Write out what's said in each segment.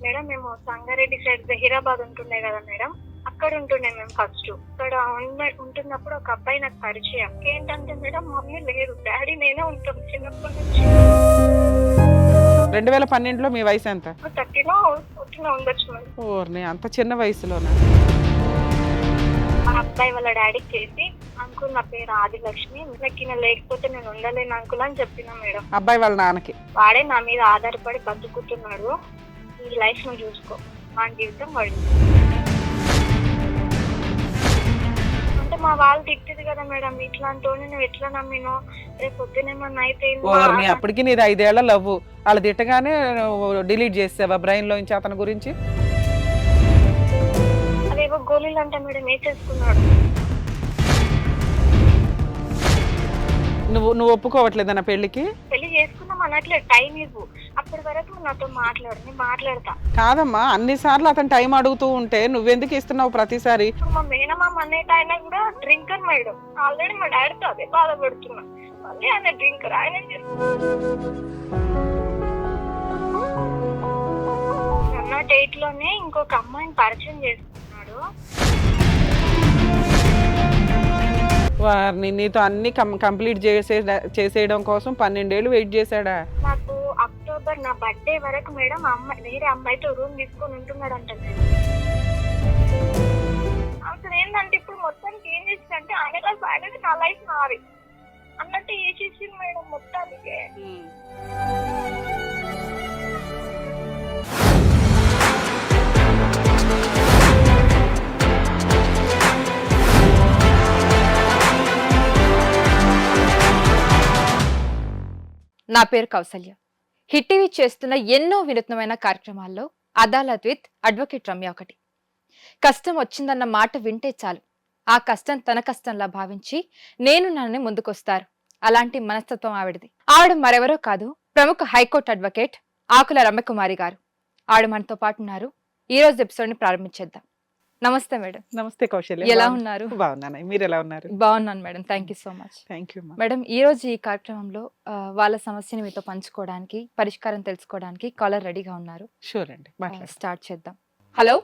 Madam మేము Sangareddy side Zaheerabad ఉంటుండే కదా మేడం, అక్కడ ఉంటుండే మేము ఫస్ట్. అక్కడ ఉంటున్నప్పుడు ఒక అబ్బాయి నాకు పరిచయం. ఏంటంటే మేడం మమ్మీ లేదు, డాడీ నేనే ఉంటాం చిన్నప్పటి నుంచి. 2012లో మీ వయసు ఎంత? 30లో ఉండొచ్చు మేడం. ఓర్ని అంత చిన్న వయసులోనా? ఆ అబ్బాయి వాళ్ళ డాడీకి చేసి, అంకుల్ నా పేరు ఆదిలక్ష్మి, నాకు ఈయన లేకపోతే నేను ఉండలేను అంకుల్ అని చెప్పినా మేడం. అబ్బాయి వాళ్ళ నాన్నకి. వాడే నా మీద ఆధారపడి బతుకుతున్నాడు, ఈ లైఫ్ ను చూసుకో, వాడి జీవితం వాడి. అంటే మా వాళ్ళు తిట్టేది కదా మేడం, ఇట్లాంటి నువ్వు ఎట్లా నమ్మినో, రేపు పొద్దునేమన్నా అయితే ఓర్ని అప్పటికి నీది 5 ఏళ్ల లవ్, వాళ్ళు తిట్టగానే డిలీట్ చేసావా బ్రెయిన్ లోంచి అతని గురించి? అదేవో గోళీలు అంటే మేడం వేసేసుకున్నాడు. నువ్వు ఒప్పుకోవట్లేదా నా పెళ్లికి? పెళ్లి చేసుకున్నాం అనట్లేదు, టైం ఇవ్వు, అప్పటి వరకు నాతో మాట్లాడు, నేను మాట్లాడతా. కాదమ్మా, అన్నిసార్లు అతను టైం అడుగుతూ ఉంటే నువ్వెందుకు ఇస్తున్నావు ప్రతిసారి? ఇప్పుడు మా మేనమామ అన్నట్టు ఆయన కూడా డ్రింకర్ మేడం, ఆల్రెడీ మా డాడీతో అదే బాధపడుతున్నా, మళ్ళీ ఆయన డ్రింకర్. ఆయన అన్న డేట్ లోనే ఇంకొక అమ్మాయిని పరిచయం చేసుకున్నాడు. వారిని నీతో అన్ని కంప్లీట్ చేసేయడం కోసం 12 ఏళ్ళు వెయిట్ చేశాడా? నాకు అక్టోబర్ నా బర్త్డే వరకు మేడం అమ్మాయి వేరే అమ్మాయితో రూమ్ తీసుకొని ఉంటున్నాడు అంట. అసలు ఏంటంటే ఇప్పుడు మొత్తానికి ఏం చేసిందంటే ఆయన లైఫ్ ఆయనది, నా లైఫ్ నాది అన్నట్టు వేసేసింది మేడం మొత్తానికి. నా పేరు కౌసల్య. హిట్ టీవీ చేస్తున్న ఎన్నో వినూత్నమైన కార్యక్రమాల్లో అదాలత్ విత్ అడ్వకేట్ రమ్య ఒకటి. కష్టం వచ్చిందన్న మాట వింటే చాలు, ఆ కష్టం తన కష్టంలా భావించి నేను నన్ను ముందుకొస్తారు. అలాంటి మనస్తత్వం ఆవిడది. ఆవిడ మరెవరో కాదు, ప్రముఖ హైకోర్టు అడ్వకేట్ ఆకుల రమ్యకుమారి గారు. ఆవిడ మనతో పాటు ఉన్నారు. ఈ రోజు ఎపిసోడ్ ని ప్రారంభించేద్దాం. నమస్తే మేడం. నమస్తే కౌశల్య. ఎలా ఉన్నారు? బాగున్నాను, మీరు ఎలా ఉన్నారు? బాగున్నాను madam, thank you so much. Thank you madam, ఈ రోజు ఈ కార్యక్రమంలో వాళ్ళ సమస్యని మీతో పంచుకోవడానికి, పరిష్కారం తెలుసుకోవడానికి కాలర్ రెడీగా ఉన్నారు. షూర్ అండి, స్టార్ట్ చేద్దాం. హలో.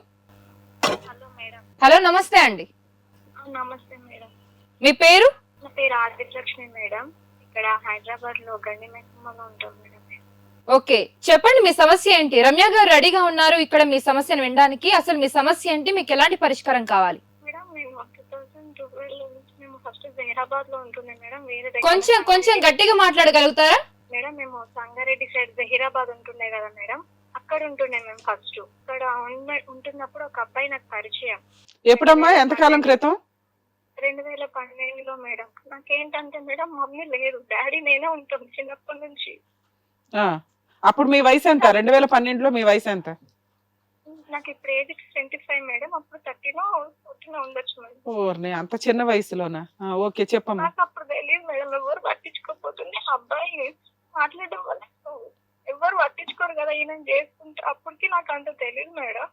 Hello madam. హలో, నమస్తే అండి. నమస్తే మేడం. మీ పేరు? నా పేరు ఆదిలక్ష్మి మేడం, ఇక్కడ హైదరాబాద్ లో గండి మెహమ్మలో ఉంటాం మేడం. ఓకే, చెప్పండి మీ సమస్య ఏంటి? రమ్య గారు రెడీగా ఉన్నారు ఇక్కడ మీ సమస్యను వినడానికి. అసలు మీ సమస్య ఏంటి, మీకు ఎలాంటి పరిష్కారం కావాలి? మేడం మేము 2012 నుంచి మేము ఫస్ట్ జహీరాబాద్ లో ఉంటుండే మేడం, వేరే కొంచెం గట్టిగా మాట్లాడగలుగుతారా? మేడం మేము సంగారెడ్డి సైడ్ జహీరాబాద్ ఉంటుండే కదా మేడం, అక్కడ ఉంటుండే మేము ఫస్ట్. అక్కడ ఉంటున్నప్పుడు ఒక అబ్బాయి నాకు పరిచయం. ఎప్పుడమ్మా, ఎంతకాలం క్రితం? 2012లో మేడం. నాకేంటంటే మేడం మమ్మీ లేదు, డాడీ నేనే ఉంటాం చిన్నప్పటి నుంచి. అప్పుడు మీ వయసు ఎంత? 2012లో మీ వయసు ఎంత? నాకు ఇప్పుడు ఏజ్ 25 మేడం, అప్పుడు 30లో ఉండొచ్చు మేడం. ఓర్ని అంత చిన్న వయసులోనా? ఓకే, చెప్పమ్మా. నాకు అప్పుడు తెలియదు మేడం, ఎవరు పట్టించుకోకపోతుండే. అబ్బాయి మాట్లాడడం వల్ల ఎవరు పట్టించుకోరు కదా ఈయన చేసుకుంటే, అప్పటికి నాకు అంత తెలియదు మేడం.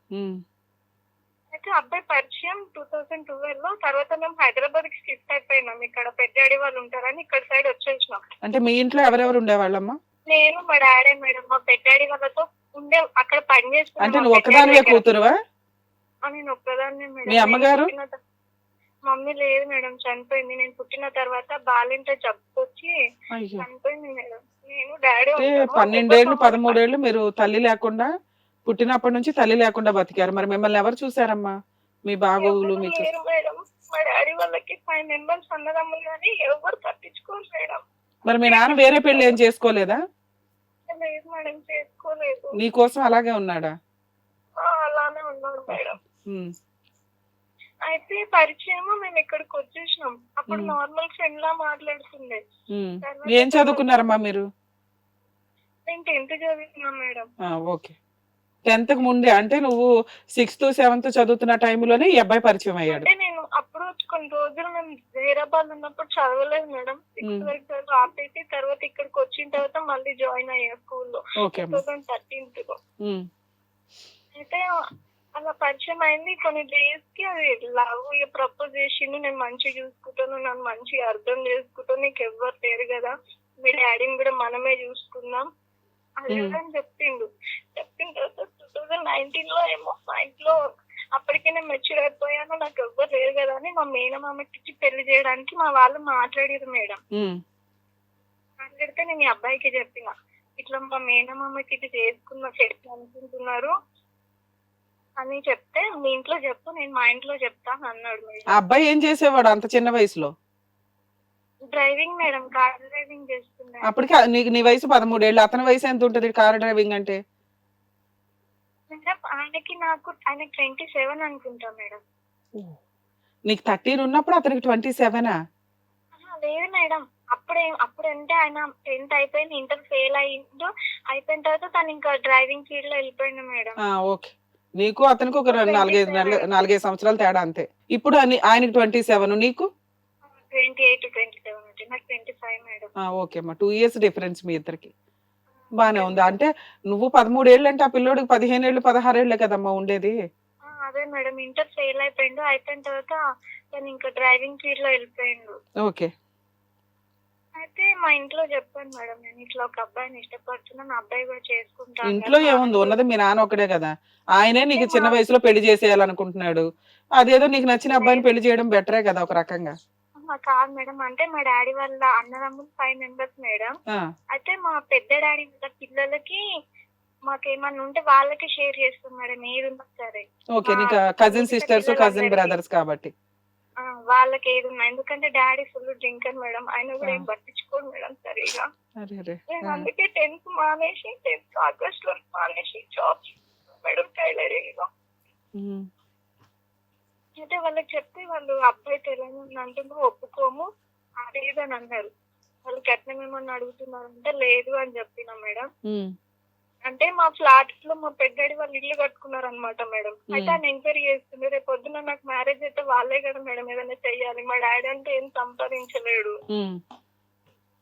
అయితే అబ్బాయి పరిచయం 2012లో. తర్వాత మేము హైదరాబాద్ కి షిఫ్ట్ అయిపోయినాం, ఇక్కడ పెద్దాడి వాళ్ళు ఉంటారని ఇక్కడ సైడ్ వచ్చేసినాం. అంటే మీ ఇంట్లో ఎవరెవరు ఉండేవాళ్ళమ్మా? నేను మా డాడీ మేడం, మా పెద్దాడి వాళ్ళతో ఉండే అక్కడ పని చేసుకున్నాం. అంటే నువ్వు ఒక్కదానివే కూతురువా? నేను ఒక్కదాన్నే మేడం. మీ అమ్మగారు? మమ్మీ లేదు మేడం, చనిపోయింది. నేను పుట్టిన తర్వాత బాలింట జబ్బు వచ్చి చనిపోయింది మేడం. నేను డాడీ 12 ఏళ్ళు 13 ఏళ్ళు మీరు తల్లి లేకుండా, పుట్టినప్పటి నుంచి తల్లి లేకుండా బతికారు. మరి మిమ్మల్ని ఎవరు చూసారమ్మా? మీ బాగోగులు మీకు? మేడం మా డాడీ వాళ్ళకి 5 మెంబర్స్ అన్నదమ్ములు కానీ ఎవరు పట్టించుకోరు మేడం. మరి మీ నాన్న వేరే పెళ్లి ఏం చేసుకోలేదా? లేదు మేడం, చేసుకోలేదు. నీ కోసం అలాగే ఉన్నాడా? అలానే ఉన్నాడు మేడం. అయితే పరిచయం మేము ఇక్కడికి వచ్చేసినాం. అప్పుడు నార్మల్ ఫ్రెండ్ లా మాట్లాడుతుండే. ఏం చదువుకున్నారమ్మా మీరు? నేను 10th చదువుతున్నా మేడం. ఓకే, 10th కు ముందే అంటే నువ్వు 6th 7th చదువుతున్న టైంలోనే ఈ అబ్బాయి పరిచయం అయ్యాడు. అంటే నేను అప్పుడు కొన్ని రోజులు మేము హైదరాబాద్ ఉన్నప్పుడు చదవలేదు మేడం. 6th వరకు చదువు ఆపేసి తర్వాత ఇక్కడికి వచ్చిన తర్వాత మళ్ళీ జాయిన్ అయ్యా స్కూల్లో 2013లో. అయితే అలా పరిచయం అయింది. కొన్ని డేస్ కి అది లవ్ ప్రపోజ్ చేసిండు. నేను మంచిగా చూసుకుంటాను, నన్ను మంచిగా అర్థం చేసుకుంటాను, నీకు ఎవ్వరు లేరు కదా, మీ డాడీని కూడా మనమే చూసుకుందాం అది అని చెప్పిండు. చెప్పిన తర్వాత 2019 లో ఏమో మా ఇంట్లో అప్పటికే నేను మెచ్యూర్ అయిపోయాను, నాకు ఎవ్వరు లేరు కదా అని మా మేనమామకి ఇచ్చి పెళ్లి చేయడానికి మా వాళ్ళు మాట్లాడారు మేడం. మాట్లాడితే నేను ఈ అబ్బాయికి చెప్పిన, ఇట్లా మా మేనమామకి ఇది చేసుకున్న చెట్టు అనుకుంటున్నారు అని చెప్తే, మీ ఇంట్లో చెప్పు, నేను మా ఇంట్లో చెప్తాను అన్నాడు మేడం. ఆ అబ్బాయి ఏం చేసేవాడు అంత చిన్న వయసులో? డ్రైవింగ్ మేడం, కార్ డ్రైవింగ్ చేస్తున్నాడు. అప్పటికి నీకు నీ వయసు 13 ఏళ్ళు, అతని వయసు ఎంత ఉంటుంది కార్ డ్రైవింగ్ అంటే? మేడం ఆయనకి 27 అనుకుంటా మేడం. నీకు 13 ఉన్నప్పుడు అతనికి 27ఆ? లేదు మేడం, అప్పుడంటే ఆయన 10th అయిపోయింది, ఇంటర్ ఫెయిల్ అయ్యిండు, అయిపోయిన తర్వాత తను ఇంకా డ్రైవింగ్ ఫీల్డ్ లో వెళ్ళిపోయింది మేడం. ఓకే, నీకు అతనికి ఒక 4-5 సంవత్సరాలు తేడా అంతే. ఇప్పుడు ఆయనకి 27, నీకు 28, 27 ఉంటుంది, నాకు 25 మేడం. ఓకే అమ్మా, 2 years డిఫరెన్స్ మీ ఇద్దరికి. బానే ఉంది. అంటే నువ్వు 13 ఏళ్ళు అంటే ఆ పిల్లోడికి 15 ఏళ్ళు 16 ఏళ్లే కదమ్మా ఉండేది. అదే మేడం, ఇంటర్ ఫెయిల్ అయిపోయిండు, అయిపోయిన తర్వాత తను ఇంకా డ్రైవింగ్ ఫీల్డ్ లో వెళ్ళిపోయిండు. ఓకే. అయితే మా ఇంట్లో చెప్పాను మేడం, నేను ఇట్లా ఒక అబ్బాయిని ఇష్టపడుతున్నాను, అబ్బాయి కూడా చేసుకుంటాను. ఇంట్లో ఏముంది, ఉన్నది మీ నాన్న ఒకడే కదా, ఆయనే నీకు చిన్న వయసులో పెళ్లి చేసేయాలనుకుంటున్నాడు. అదేదో నీకు నచ్చిన అబ్బాయిని పెళ్లి చేయడం బెటరే కదా ఒక రకంగా. కాదు మేడం, అంటే మా డాడీ వాళ్ళ అన్నదమ్ములు 5 members మేడం. అయితే మా పెద్ద డాడీ వాళ్ళ పిల్లలకి మాకేమన్నా ఉంటే వాళ్ళకి షేర్ చేస్తాం మేడం, ఏదున్నా సరే. ఓకే, నీకు కజిన్ సిస్టర్స్ కజిన్ బ్రదర్స్ కాబట్టి వాళ్ళకి ఏదున్నా, ఎందుకంటే డాడీ ఫుల్ డ్రింకర్ మేడం, ఆయన కూడా ఏం పట్టించుకోడు మేడం సరిగా. నేను అందుకే 10th మానేసి 10th ఆగస్ట్ లో మానేసి జాబ్ మేడం టైలరింగ్ లో. అయితే వాళ్ళకి చెప్తే వాళ్ళు అబ్బాయి తెలంగాణ అంటున్నా ఒప్పుకోము అది అని అన్నారు. వాళ్ళు కట్నం ఏమన్నా అడుగుతున్నారు అంటే లేదు అని చెప్పినా మేడం. అంటే మా ఫ్లాట్ లో మా పెద్దడి వాళ్ళు ఇల్లు కట్టుకున్నారు అనమాట మేడం. అయితే ఆయన ఎంక్వైరీ చేస్తుంది, రేపు పొద్దున నాకు మ్యారేజ్ అయితే వాళ్ళే కదా మేడం ఏదైనా చెయ్యాలి, మా డాడీ అంటే ఏం సంపాదించలేడు,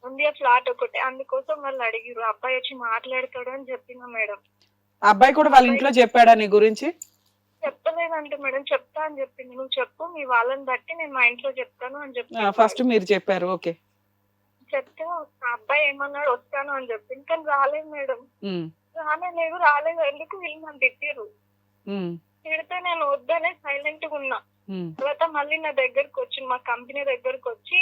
ఉంది ఆ ఫ్లాట్ ఒకటి, అందుకోసం వాళ్ళు అడిగిరు అబ్బాయి వచ్చి మాట్లాడతాడు అని చెప్పినా మేడం. అబ్బాయి కూడా వాళ్ళ ఇంట్లో చెప్పాడా నీ గురించి? చెప్పలేదంటే మేడం, చెప్తా అని చెప్పింది, నువ్వు చెప్పు మీ వాళ్ళని బట్టి నేను మా ఇంట్లో చెప్తాను అని చెప్పి ఫస్ట్ మీరు చెప్పారు. ఓకే, చెప్తే అబ్బాయి ఏమన్నాడు వస్తాను అని చెప్పింది, కానీ రాలేదు మేడం. రాలేదు ఎందుకు వీళ్ళు నన్ను తిట్టారు. తిడితే నేను వద్దనే సైలెంట్ గా ఉన్నా. తర్వాత మళ్ళీ నా దగ్గరకు వచ్చి మా కంపెనీ దగ్గరకు వచ్చి,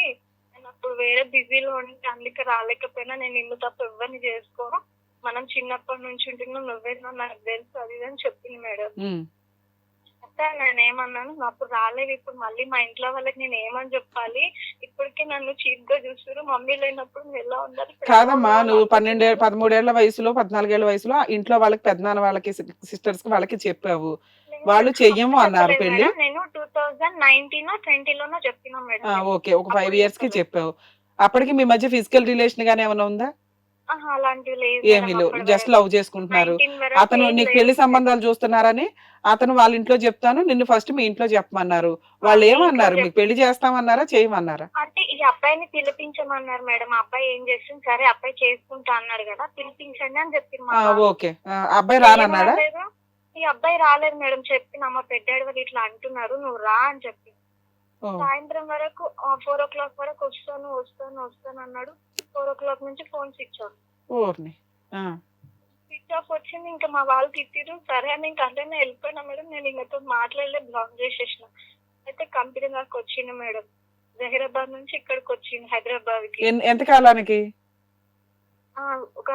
నేను అప్పుడు వేరే బిజీలో ఉంటే అందుకే రాలేకపోయినా, నేను ఇల్లు తప్ప ఎవరిని చేసుకోను, మనం చిన్నప్పటి నుంచి ఉంటున్నాం, నువ్వేనా నాకు తెలుసు అది అని చెప్పింది మేడం. నేను ఏమన్నాను, అప్పుడు రాలేదు, ఇప్పుడు మళ్ళీ మా ఇంట్లో వాళ్ళకి నేను ఏమని చెప్పాలి, ఇప్పటికే నన్ను చీప్ గా చూస్తారు, మమ్మీ లేనప్పుడు నువ్వు ఎలా ఉండాలి. కాదమ్మా, నువ్వు 13 ఏళ్ల వయసులో 14 ఏళ్ల వయసులో ఇంట్లో వాళ్ళకి పెద్దనాన్న వాళ్ళకి సిస్టర్స్ కి వాళ్ళకి చెప్పావు, వాళ్ళు చెయ్యము అన్నారు పెళ్లి. నేను 2019 20 లోనో చెప్పినా మేడం. ఓకే, ఒక 5 years కి చెప్పావు. అప్పటికి మీ మధ్య ఫిజికల్ రిలేషన్ గానీ ఏమైనా ఉందా? ఏమీ లేవు, జస్ట్ లవ్ చేసుకుంటున్నారు. అతను నీకు పెళ్లి సంబంధాలు చూస్తున్నారని అతను వాళ్ళ ఇంట్లో చెప్తాను, నిన్ను ఫస్ట్ మీ ఇంట్లో చెప్పమన్నారు. వాళ్ళు ఏమన్నారు, మీకు పెళ్లి చేస్తామన్నారా చేయమన్నారా? అంటే ఈ అబ్బాయిని పిలిపించమన్నారు మేడం. అబ్బాయి ఏం చేస్తుంది, సరే అబ్బాయి చేసుకుంటా అన్నాడు కదా, పిలిపించండి అని చెప్పింది. ఓకే, అబ్బాయి రానన్నాడా? ఈ అబ్బాయి రాలేదు మేడం, చెప్పిన మా పెద్దాడు వాళ్ళు ఇట్లా అంటున్నారు నువ్వు రా అని చెప్పి, సాయంత్రం వరకు 4 o'clock వరకు వస్తాను అన్నాడు. 4 o'clock నుంచి phone switch off. Switch off వచ్చింది, ఇంకా మా వాళ్ళు తిట్టిరు. సరే అని ఇంకా అంటే నేను వెళ్ళిపోయినా మేడం, నేను ఇంకతో మాట్లాడలే, బ్లాక్ చేసేసిన. అయితే కంపెనీ దాకా వచ్చింది మేడం, జహీరాబాద్ నుంచి ఇక్కడికి వచ్చింది హైదరాబాద్ కి. ఎంత కాలానికి? ఒక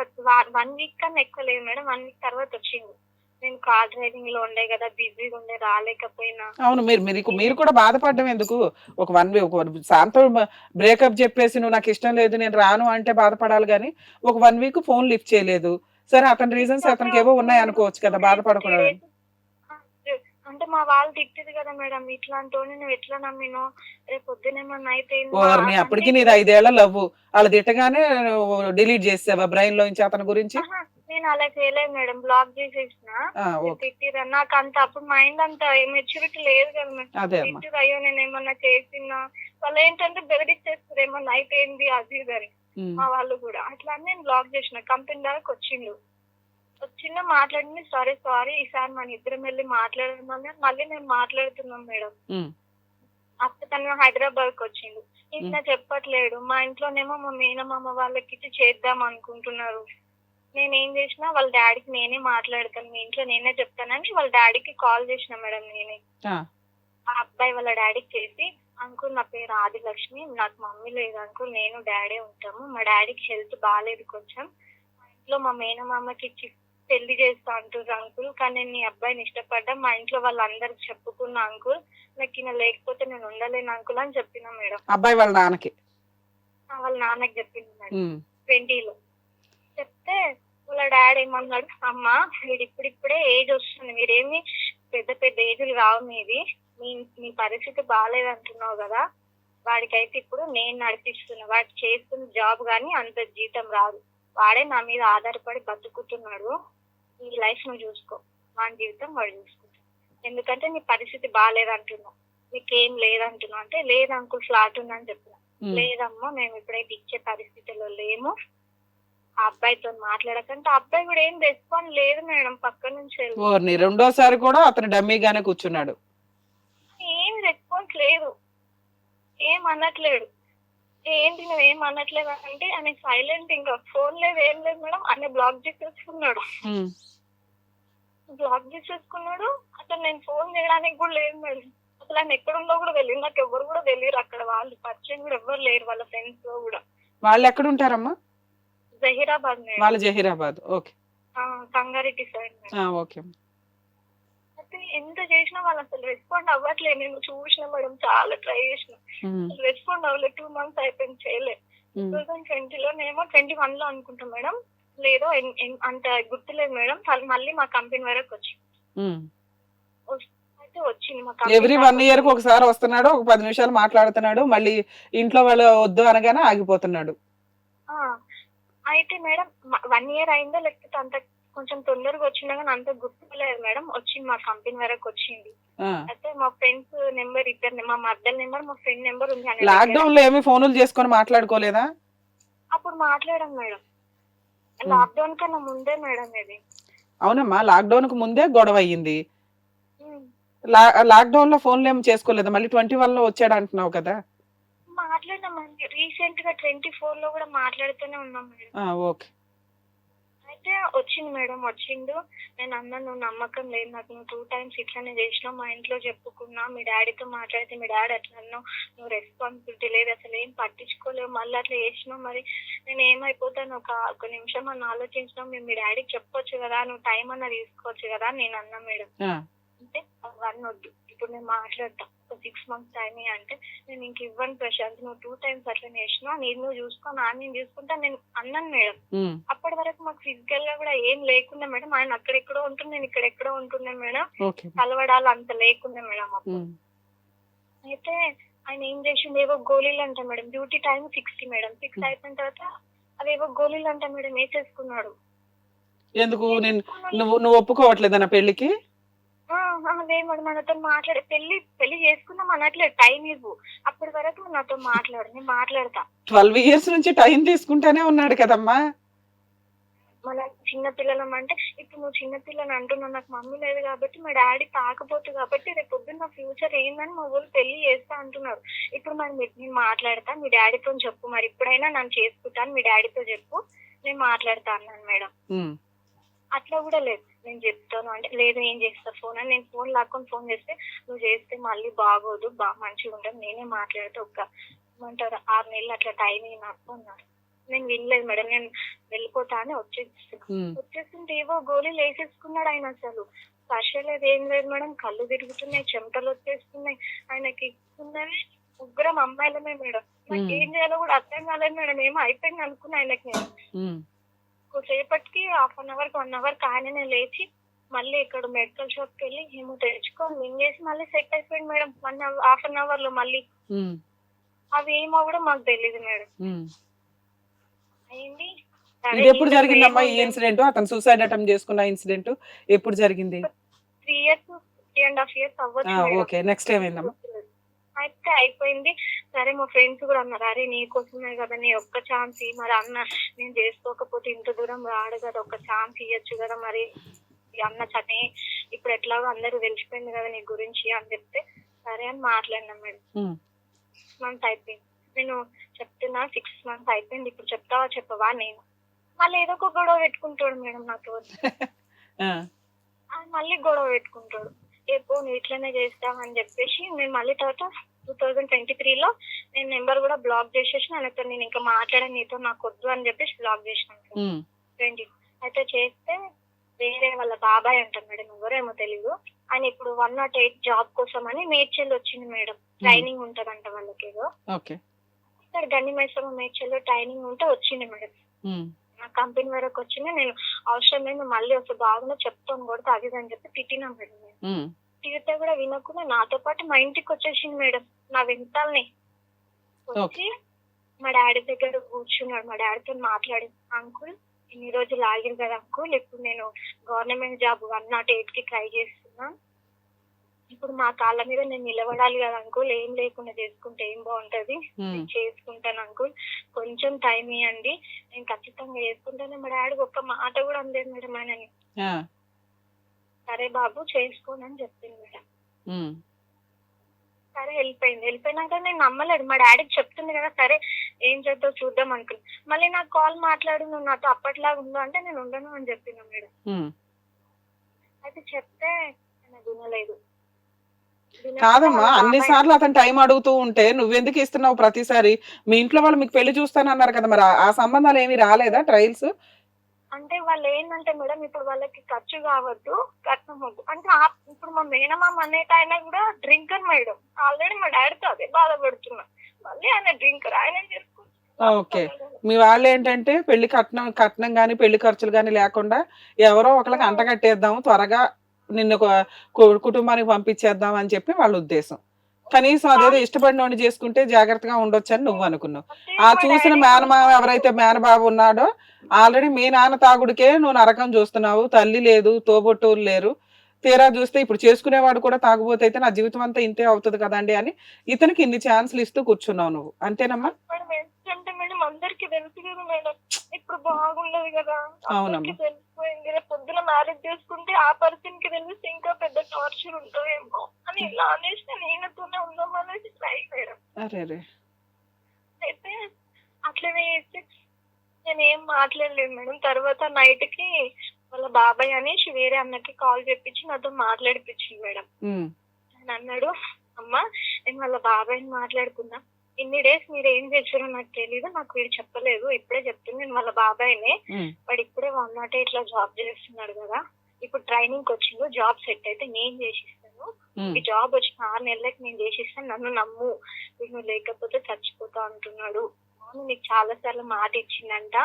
1 week కన్నా ఎక్కువ లేదు మేడం, 1 week తర్వాత వచ్చింది. నేను కార్ డ్రైవింగ్ లో ఉండే కదా, బిజీగా ఉండే, రాలేకపోయినా. అవును, మీరు కూడా బాధపడడం ఎందుకు? ఒక 1 week సాయంత్రం బ్రేకప్ చెప్పేసి నువ్వు నాకు ఇష్టం లేదు నేను రాను అంటే బాధపడాలి గానీ, ఒక 1 week ఫోన్ లిఫ్ట్ చేయలేదు. సరే అతని రీజన్స్ అతనికి ఏవో ఉన్నాయి అనుకోవచ్చు కదా, బాధపడకూడదు. అంటే మా వాళ్ళు తిట్టేది కదా మేడం, ఇట్లాంటి నువ్వు ఎట్లా నమ్మినో, రేపు పొద్దునేమన్నా అయితే. అప్పటికి నీది 5 ఏళ్ల లవ్, వాళ్ళు తిట్టగానే డిలీట్ చేసావా బ్రెయిన్ లోంచి అతని గురించి? నేను అలా చేయలేదు మేడం, బ్లాక్ చేసేసిన. తిట్టిరా నాకు అంత అప్పుడు మైండ్ అంత మెచ్యూరిటీ లేదు కదా మేడం. తిట్టిరు అయ్యో నేను ఏమన్నా చేసినా, వాళ్ళు ఏంటంటే బెదిరిచ్చేస్తారు ఏమన్నా అయితే ఏంది అది ఇదని. మా వాళ్ళు కూడా అట్లా నేను బ్లాక్ చేసిన. కంపెనీ దాకా వచ్చిండు మాట్లాడింది, సారీ ఈసారి మన ఇద్దరం వెళ్ళి మాట్లాడమని మళ్ళీ నేను మాట్లాడుతున్నాం మేడం. అప్పుడు తను హైదరాబాద్ కి వచ్చిండు, ఇంకా చెప్పట్లేడు. మా ఇంట్లోనేమో మా మేనమామ వాళ్ళకి చేద్దాం అనుకుంటున్నారు, నేనేం చేసినా వాళ్ళ డాడీకి నేనే మాట్లాడతాను, మీ ఇంట్లో నేనే చెప్తానని వాళ్ళ డాడీకి కాల్ చేసిన మేడం నేనే. ఆ, ఆ అబ్బాయి వాళ్ళ డాడీకి చేసి, అంకుల్ నా పేరు ఆదిలక్ష్మి, నాకు మమ్మీ లేదు అంకుల్, నేను డాడీ ఉంటాము, మా డాడీకి హెల్త్ బాగాలేదు కొంచెం, మా ఇంట్లో మా మేనమామకి ఇచ్చి పెళ్లి చేస్తా అంటారు అంకుల్, కానీ నేను ఈ అబ్బాయిని ఇష్టపడ్డా, మా ఇంట్లో వాళ్ళందరికి చెప్పుకున్నా అంకుల్, నాకు ఈయన లేకపోతే నేను ఉండలేను అంకుల్ అని చెప్పిన మేడం. అబ్బాయి వాళ్ళ నాన్నకి. వాళ్ళ నాన్నకి చెప్పింది మేడం ఉమ్, 20లో. చెప్తే వాళ్ళ డాడీ ఏమన్నాడు, అమ్మ వీడు ఇప్పుడిప్పుడే ఏజ్ వస్తుంది, మీరేమి పెద్ద పెద్ద ఏజ్లు కావు మీది, మీ మీ పరిస్థితి బాగాలేదు అంటున్నావు కదా, వాడికైతే ఇప్పుడు నేను నడిపిస్తున్నా, వాడు చేస్తున్న జాబ్ కానీ అంత జీతం రాదు, వాడే నా మీద ఆధారపడి బతుకుతున్నాడు, నీ లైఫ్ నువ్వు చూసుకో, వాడి జీవితం వాడు చూసుకుంటాడు, ఎందుకంటే నీ పరిస్థితి బాగాలేదు అంటున్నావు, నీకేం లేదంటున్నావు అంటే, లేదు అంకుల్ ఫ్లాట్ ఉందని చెప్పిన. లేదమ్మా మేము ఇప్పుడైతే ఇచ్చే పరిస్థితిలో లేము, ఆ అబ్బాయితో మాట్లాడకంటే ఆ అబ్బాయి కూడా ఏం రెస్పాండ్ లేదు మేడం, పక్క నుంచి ఓర్ని రెండోసారి కూడా అతను డమ్మీగానే కూర్చున్నాడు. ఏం రెస్పాన్స్ లేదు, ఏం అనట్లేడు. ఏంటి నువ్వు ఏం అనట్లేదు అంటే ఆయన సైలెంట్, ఇంకా ఫోన్ లేదు ఏం లేదు మేడం, ఆయన బ్లాక్ చేసేసుకున్నాడు. ఉమ్, బ్లాక్ చేసేసుకున్నాడు అసలు, నేను ఫోన్ చేయడానికి కూడా లేదు మేడం, అసలు ఆయన ఎక్కడుందో కూడా తెలియదు, నాకు ఎవరు కూడా తెలియరు అక్కడ, వాళ్ళు పరిచయం కూడా ఎవరు లేరు వాళ్ళ ఫ్రెండ్స్ లో కూడా. వాళ్ళు ఎక్కడ ఉంటారమ్మా? జహీరాబాద్ మేడం. వాళ్ళు Zaheerabad. Okay. Sangareddy side madam. Okay. అయితే ఎంత చేసినా వాళ్ళు అసలు రెస్పాండ్ అవ్వట్లేదు, నేను చూసిన మేడం చాలా ట్రై చేసిన, రెస్పాండ్ అవ్వలేదు, 2 months అయిపోయింది చేయలే. 2020లో నేమో 21లో అనుకుంటా మేడం, లేదో అంత గుర్తులేదు మేడం, మళ్ళీ మా కంపెనీ వరకు వచ్చింది. అయితే వచ్చింది మా ఎవ్రీ 1 year కి ఒకసారి వస్తున్నాడు, ఒక 10 నిమిషాలు మాట్లాడుతున్నాడు, మళ్ళీ ఇంట్లో వాళ్ళు వద్దు అనగానే ఆగిపోతున్నాడు. అయితే మేడం 1 year అయిందో లేకపోతే అంత కొంచెం తొందరగా వచ్చిందా కానీ అంత గుర్తులేదు మేడం, వచ్చింది మా కంపెనీ వరకు వచ్చింది. అయితే మా ఫ్రెండ్స్ నెంబర్ ఇద్దరు, మా మద్దల నెంబర్ మా ఫ్రెండ్ నెంబర్ ఉంది. లాక్డౌన్ లో ఏమి ఫోన్లు చేసుకొని మాట్లాడుకోలేదా? అప్పుడు మాట్లాడాం మేడం, లాక్డౌన్ కన్నా ముందే మేడం ఇది. అవునమ్మా, లాక్డౌన్ కు ముందే గొడవ అయ్యింది. లాక్డౌన్ లో ఫోన్లు ఏమి చేసుకోలేదా? మళ్ళీ 21లో వచ్చాడు అంటున్నావు కదా. మాట్లాడినామండి రీసెంట్ గా 24లో కూడా మాట్లాడుతూనే ఉన్నాం మేడం. ఓకే. అయితే వచ్చింది మేడం, వచ్చిండు, నేను అన్నా నువ్వు నమ్మకం లేదు నాకు, నువ్వు 2 times ఇట్లానే చేసినావు, మా ఇంట్లో చెప్పుకున్నా, మీ డాడీతో మాట్లాడితే మీ డాడీ అట్లా అన్నావు, నువ్వు రెస్పాన్సిబిలిటీ లేదు అసలు ఏం పట్టించుకోలేవు, మళ్ళీ అట్లా చేసినావు, మరి నేను ఏమైపోతాను, ఒక నిమిషం అన్న ఆలోచించినావు, మేము మీ డాడీకి చెప్పొచ్చు కదా, నువ్వు టైం అన్న తీసుకోవచ్చు కదా అని నేను అన్నా మేడం. అంటే అవన్నీ వద్దు, ఇప్పుడు నేను మాట్లాడతా, ఒక 6 months టైం అంటే నేను ఇంక ఇవ్వను ప్రశాంత్, నువ్వు 2 times అట్లా చేసినావు, నేను నువ్వు చూసుకో, నేను చూసుకుంటా నేను అన్నాను మేడం. అప్పటి వరకు మాకు ఫిజికల్ గా కూడా ఏం లేకుండా మేడం, ఆయన అక్కడెక్కడో ఉంటుండే, నేను ఇక్కడెక్కడో ఉంటుండే మేడం, కలవడాలు అంత లేకుండా మేడం అప్పుడు. అయితే ఆయన ఏం చేసిండు, ఏవో గోళీలు అంట మేడం, డ్యూటీ టైం 6 మేడం, 6 అయిపోయిన తర్వాత అవేవో గోళీలు అంట మేడం వేసేసుకున్నాడు. ఎందుకు నువ్వు ఒప్పుకోవట్లేదా నా పెళ్లికి? మేడం మనతో మాట్లాడే పెళ్లి చేసుకుందాం అనట్లేదు, టైం ఇవ్వు, అప్పటి వరకు నాతో మాట్లాడు, నేను మాట్లాడతా. 12 years నుంచి టైం తీసుకుంటానే ఉన్నాడు కదమ్మా. మన చిన్నపిల్లలం అంటే, ఇప్పుడు నువ్వు చిన్నపిల్లని అంటున్నావు, నాకు మమ్మీ లేదు కాబట్టి, మా డాడీ తాకపోతు కాబట్టి, రేపు పొద్దున్న నా ఫ్యూచర్ ఏందని మా ఊళ్ళు పెళ్లి చేస్తా అంటున్నారు. ఇప్పుడు మరి నేను మాట్లాడతా, మీ డాడీతో చెప్పు, మరి ఇప్పుడైనా నన్ను చేసుకుంటాను, మీ డాడీతో చెప్పు, నేను మాట్లాడతా అన్నాను మేడం. అట్లా కూడా లేదు, నేను చెప్తాను అంటే, లేదు ఏం చేస్తా ఫోన్ అని, నేను ఫోన్ లాక్కొని ఫోన్ చేస్తే, నువ్వు చేస్తే మళ్ళీ బాగోదు, మంచిగా ఉంటుంది, నేనే మాట్లాడితే ఏమంటారు 6 నెలలు అట్లా టైం నాకు అన్నారు. నేను వినలేదు మేడం, నేను వెళ్ళిపోతా అని వచ్చేస్తుంటే ఏవో గోళీలు వేసేసుకున్నాడు ఆయన, అసలు స్పర్శ లేదు ఏం లేదు మేడం, కళ్ళు తిరుగుతున్నాయి, చెమటలు వచ్చేస్తున్నాయి, ఆయనకి ఉన్నవి 3 అమ్మాయిలమే మేడం, నాకు ఏం చేయాలో కూడా అర్థం కాలేదు మేడం, ఏమో అయిపోయింది అనుకున్నా ఆయనకి. నేను సేపటికి 1/2 hour 1 hour ఆయననే లేచి మళ్ళీ ఇక్కడ మెడికల్ షాప్ కి వెళ్ళి ఏమో తెచ్చుకొని మింగేసి మళ్ళీ సెట్ అయిపోయింది మేడం, 1/2 hour లో మళ్ళీ. అవి ఏమో కూడా మాకు తెలియదు మేడం. అయింది. ఇది ఎప్పుడు జరిగిందమ్మా ఈ ఇన్సిడెంట్? అతను సూసైడ్ అటెంప్ట్ చేసుకున్న ఇన్సిడెంట్ ఎప్పుడు జరిగింది? 3 years 3.5 years అవ్వచ్చు. ఓకే, నెక్స్ట్ ఏమైందమ్మా? అయితే అయిపోయింది. సరే మా ఫ్రెండ్స్ కూడా అన్నారు, అరే నీకోసమే కదా, నీ ఒక్క ఛాన్స్ మరి అన్న, నేను చేసుకోకపోతే ఇంత దూరం రాడు కదా, ఒక ఛాన్స్ ఇవ్వచ్చు కదా, మరి అన్న చనే ఇప్పుడు ఎట్లాగో అందరూ తెలిసిపోయింది కదా నీ గురించి అని చెప్తే సరే అని మాట్లాడినాం మేడం. 6 months అయిపోయింది, నేను చెప్తున్నా 6 months అయిపోయింది, ఇప్పుడు చెప్తావా చెప్పవా, నేను మళ్ళీ ఏదో ఒక గొడవ పెట్టుకుంటాడు మేడం నాతో. ఆ, మళ్ళీ గొడవ పెట్టుకుంటాడు. ఎప్పుడు నువ్వు ఇట్లనే చేస్తావని చెప్పేసి నేను మళ్ళీ తర్వాత 2023లో నేను నెంబర్ కూడా బ్లాక్ చేసేసి ఆయనతో నేను ఇంకా మాట్లాడను నీతో, నాకు వద్దు అని చెప్పేసి బ్లాక్ చేసినాను. ఉమ్, 20 అయితే చేస్తే వేరే వాళ్ళ బాబాయ్ అంటారు మేడం, ఎవరేమో తెలియదు. ఆయన ఇప్పుడు 108 జాబ్ కోసం అని మేడ్చల్ వచ్చింది మేడం. ట్రైనింగ్ ఉంటదంట వాళ్ళకి ఏదో. ఓకే. ఇక్కడ గండి మైసమ్మ మేడ్చల్లో ట్రైనింగ్ ఉంటే వచ్చింది మేడం. ఉమ్, నా కంపెనీ వరకు వచ్చింది. నేను అవసరం లేదు మళ్ళీ వస్తే బాగున్నా చెప్తాను కూడా అది ఇది అని చెప్పి తిట్టినా మేడం. నేను ఉమ్, తిడితే కూడా వినకుండా నాతో పాటు మా ఇంటికి వచ్చేసింది మేడం, నా వెంటాలని వచ్చి మా డాడీ దగ్గర కూర్చున్నాడు. మా డాడీతో మాట్లాడి, అంకుల్ ఇన్ని రోజులు ఆగింది కదా అంకుల్, ఇప్పుడు నేను గవర్నమెంట్ జాబ్ 108కి ట్రై చేస్తున్నా, ఇప్పుడు మా కాళ్ళ మీద నేను నిలబడాలి కదా అంకుల్, ఏం లేకుండా చేసుకుంటే ఏం బాగుంటది, ఉమ్, నేను చేసుకుంటాను అంకుల్, కొంచెం టైం ఇవ్వండి, నేను ఖచ్చితంగా చేసుకుంటాను. మా డాడీ ఒక్క మాట కూడా అనలేదు మేడం ఆయనని. ఆ, సరే బాబు చేసుకోండి అని చెప్పింది మేడం. ఉమ్, సరే వెళ్ళిపోయింది. వెళ్ళిపోయినాక నేను నమ్మలేదు. మా డాడీకి చెప్తుంది కదా, సరే ఏం చేద్దాం చూద్దాం అనుకున్నా. మళ్ళీ నాకు కాల్ మాట్లాడు, నువ్వు నాతో అప్పట్లాగా ఉండు అంటే నేను ఉండను అని చెప్పిన మేడం. ఉమ్. అయితే చెప్తే ఆయన వినలేదు. కాదమ్మా, అన్ని సార్లు అతను టైం అడుగుతూ ఉంటే నువ్వెందుకు ఇస్తున్నావు ప్రతిసారి? మీ ఇంట్లో వాళ్ళు మీకు పెళ్లి చూస్తానన్నారు కదా, మరి ఆ సంబంధాలు ఏమీ రాలేదా ట్రయల్స్? అంటే వాళ్ళు ఏంటంటే మేడం, ఇప్పుడు వాళ్ళకి ఖర్చు కావద్దు, కట్నం వద్దు అంటే ఇప్పుడు మా మేనమామ అనేట ఆయన కూడా డ్రింకర్ మేడం. ఆల్రెడీ మా డాడీతో అదే బాధపడుతున్నా, మళ్ళీ ఆయన డ్రింకర్, ఆయన ఓకే. మీ వాళ్ళు ఏంటంటే పెళ్లి కట్నం గాని పెళ్లి ఖర్చులు గాని లేకుండా ఎవరో ఒకళ్ళకి అంటగట్టేద్దాం, త్వరగా నిన్ను కుటుంబానికి పంపించేద్దాం అని చెప్పి వాళ్ళ ఉద్దేశం. కనీసం అదేదో ఇష్టపడినోడిని చేసుకుంటే జాగ్రత్తగా ఉండొచ్చు అని నువ్వు అనుకున్నావు. ఆ చూసిన మేనమామ ఎవరైతే మేనబాబు ఉన్నాడో, ఆల్రెడీ మీ నాన్న తాగుడికే నువ్వు నరకం చూస్తున్నావు, తల్లి లేదు, తోబొట్టూరు లేరు, తీరా చూస్తే ఇప్పుడు చేసుకునేవాడు కూడా తాగుబోతే అయితే నా జీవితం అంతా ఇంతే అవుతుంది కదండి అని ఇతనికి ఇన్ని ఛాన్స్లు ఇస్తూ కూర్చున్నావు నువ్వు, అంతేనమ్మా? అంటే మేడం అందరికి తెలుసు కదా మేడం, ఇప్పుడు బాగుండదు కదా, అందరికి తెలిసిపోయింది. రేపు పొద్దున మ్యారేజ్ చేసుకుంటే ఆ పర్సన్ కి తెలిస్తే ఇంకా పెద్ద టార్చర్ ఉంటుందేమో అని ఇలా అనేసి నేను ఈయనతోనే ఉందాం అనేసి ట్రై మేడం. అయితే అట్లనే చేస్తే నేను ఏం మాట్లాడలేదు మేడం. తర్వాత నైట్ కి వాళ్ళ బాబాయ్ అనేసి వేరే అన్నకి కాల్ చేపించి నాతో మాట్లాడిపించింది మేడం. ఆయన అన్నాడు, అమ్మా నేను వాళ్ళ బాబాయ్ని మాట్లాడుకున్నా, ఇన్ని డేస్ మీరు ఏం చేశారో నాకు తెలీదు, నాకు వీడు చెప్పలేదు, ఇప్పుడే చెప్తుంది, నేను వాళ్ళ బాబాయ్నే, వాడు ఇప్పుడే 108 జాబ్ చేస్తున్నాడు కదా, ఇప్పుడు ట్రైనింగ్ వచ్చిండు, జాబ్ సెట్ అయితే నేను చేసిస్తాను, ఈ జాబ్ వచ్చిన 6 నెలలకి నేను చేసిస్తాను, నన్ను నమ్ము, వీడు లేకపోతే చచ్చిపోతా అంటున్నాడు, నీకు చాలా సార్లు మాట ఇచ్చిందంట,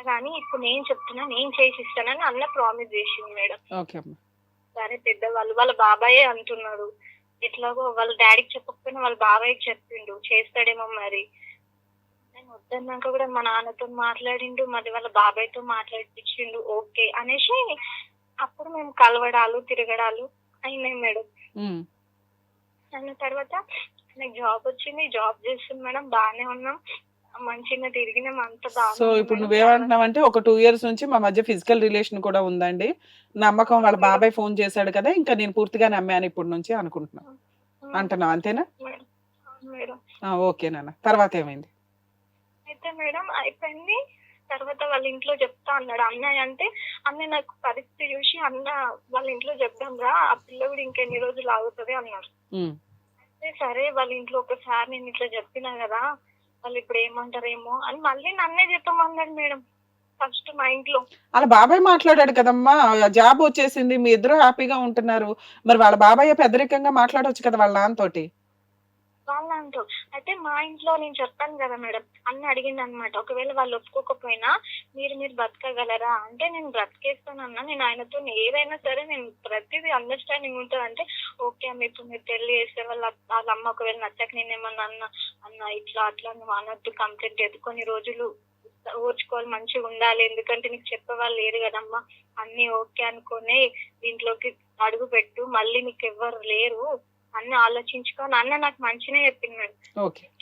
కానీ ఇప్పుడు నేను చెప్తున్నా నేను చేసిస్తానని అన్న ప్రామిస్ చేసింది మేడం. సరే పెద్దవాళ్ళు వాళ్ళ బాబాయే అంటున్నాడు, ఎట్లాగో వాళ్ళ డాడీకి చెప్పకపోయినా వాళ్ళ బాబాయ్కి చెప్పిండు, చేస్తాడేమో మరి. నేను వద్దన్నాక కూడా మా నాన్నతో మాట్లాడిండు, మరి వాళ్ళ బాబాయ్తో మాట్లాడిపించిండు, ఓకే అనేసి అప్పుడు మేము కలవడాలు తిరగడాలు అయినాయి మేడం. అయిన తర్వాత నాకు జాబ్ వచ్చింది, జాబ్ చేస్తుంది మేడం, బాగానే ఉన్నాం, మంచిగా తిరిగినాం, అంత బాగా. సో ఇప్పుడు నువ్వేమంటున్నావంటే ఒక 2 years నుంచి మా మధ్య ఫిజికల్ రిలేషన్ కూడా ఉందండి, నమ్మకం, వాళ్ళ బాబాయ్ ఫోన్ చేశాడు కదా, ఇంకా నేను పూర్తిగా నమ్మాను ఇప్పుడు నుంచి అనుకుంటున్నాను అంటున్నావు, అంతేనా? ఓకే నాన్న, తర్వాత ఏమైంది? అయితే మేడం అయిపోయింది. తర్వాత వాళ్ళ ఇంట్లో చెప్తా అన్నాడు అన్నయ్య. అంటే అన్నయ్య నాకు పరిస్థితి చూసి అన్న వాళ్ళ ఇంట్లో చెప్దాం రా, ఆ పిల్ల కూడా ఇంకెన్ని రోజులు ఆగుతుంది అన్నారు. అయితే సరే వాళ్ళ ఇంట్లో ఒకసారి నేను ఇట్లా చెప్పినా కదా, వాళ్ళు ఇప్పుడు ఏమంటారేమో అని మళ్ళీ నన్నే చెప్పమన్నాడు మేడం. ఫస్ట్ మా ఇంట్లో వాళ్ళ బాబాయ్ మాట్లాడాడు కదమ్మా, జాబ్ వచ్చేసింది, మీ ఇద్దరు హ్యాపీగా ఉంటున్నారు, మరి వాళ్ళ బాబాయ్ పెద్దరికంగా మాట్లాడవచ్చు కదా వాళ్ళ నాన్నతోటి. వాళ్ళంటూ అయితే మా ఇంట్లో నేను చెప్పాను కదా మేడం, అన్న అడిగింది అనమాట, ఒకవేళ వాళ్ళు ఒప్పుకోకపోయినా మీరు బతకగలరా అంటే, నేను బ్రతికేస్తానన్నా, నేను ఆయనతో ఏదైనా సరే నేను ప్రతిదీ అండర్స్టాండింగ్ ఉంటుంది అంటే, ఓకే అమ్మ ఇప్పుడు మీరు పెళ్లి చేస్తే వాళ్ళ అమ్మ ఒకవేళ నచ్చక నేనేమన్నా అన్న ఇట్లా అట్లా నువ్వు అనొద్దు, కంప్లైంట్ ఎత్తు, కొన్ని రోజులు ఓర్చుకోవాలి, మంచిగా ఉండాలి, ఎందుకంటే నీకు చెప్పేవాళ్ళు లేరు కదమ్మా, అన్ని ఓకే అనుకునే దీంట్లోకి అడుగు పెట్టు, మళ్ళీ నీకు ఎవ్వరు లేరు అన్ని ఆలోచించుకొని అన్న నాకు మంచిగా చెప్పింది.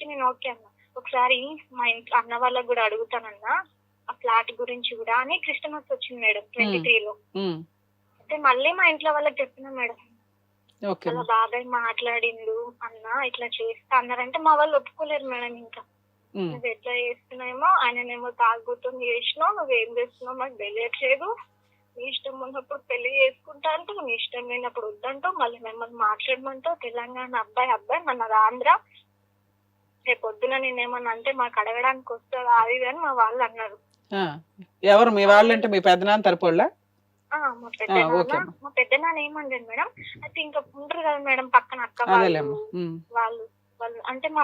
నేను ఓకే అన్న, ఒకసారి మా ఇంట్లో అన్న వాళ్ళకి కూడా అడుగుతానన్నా ఆ ఫ్లాట్ గురించి కూడా అని. క్రిస్టమస్ వచ్చింది మేడం 23లో. అయితే మళ్ళీ మా ఇంట్లో వాళ్ళకి చెప్పిన మేడం, వాళ్ళ బాబాయ్ మాట్లాడిండు అన్న ఇట్లా చేస్తా అన్నారంటే మా వాళ్ళు ఒప్పుకోలేరు మేడం. ఇంకా ఉమ్, నువ్వు ఎట్లా చేస్తున్నాయేమో, ఆయననేమో తాగుతుంది చేసినావు, నువ్వేం చేస్తున్నావు మాకు తెలియట్లేదు, నీ ఇష్టం ఉన్నప్పుడు పెళ్లి చేసుకుంటా అంటావు, నీ ఇష్టం లేనప్పుడు వద్దంటావు, మళ్ళీ మిమ్మల్ని మాట్లాడమంటావు, తెలంగాణ అబ్బాయి మనది ఆంధ్ర, రేపు పొద్దున నేనేమన్నా అంటే మాకు అడగడానికి వస్తుందా అది ఇది అని మా వాళ్ళు అన్నారు. ఆ, ఎవరు మీ వాళ్ళంటే మీ పెద్దనాన్న తరపుళ్ళ? మా పెద్దనాన్న ఓకే అమ్మా. మా పెద్దనాన్న ఏమనలేదు మేడం. అయితే ఇంకా ఉంటారు కదా మేడం పక్కన అక్క అదేలేమ్మా. ఉమ్, వాళ్ళు వాళ్ళు అంటే మా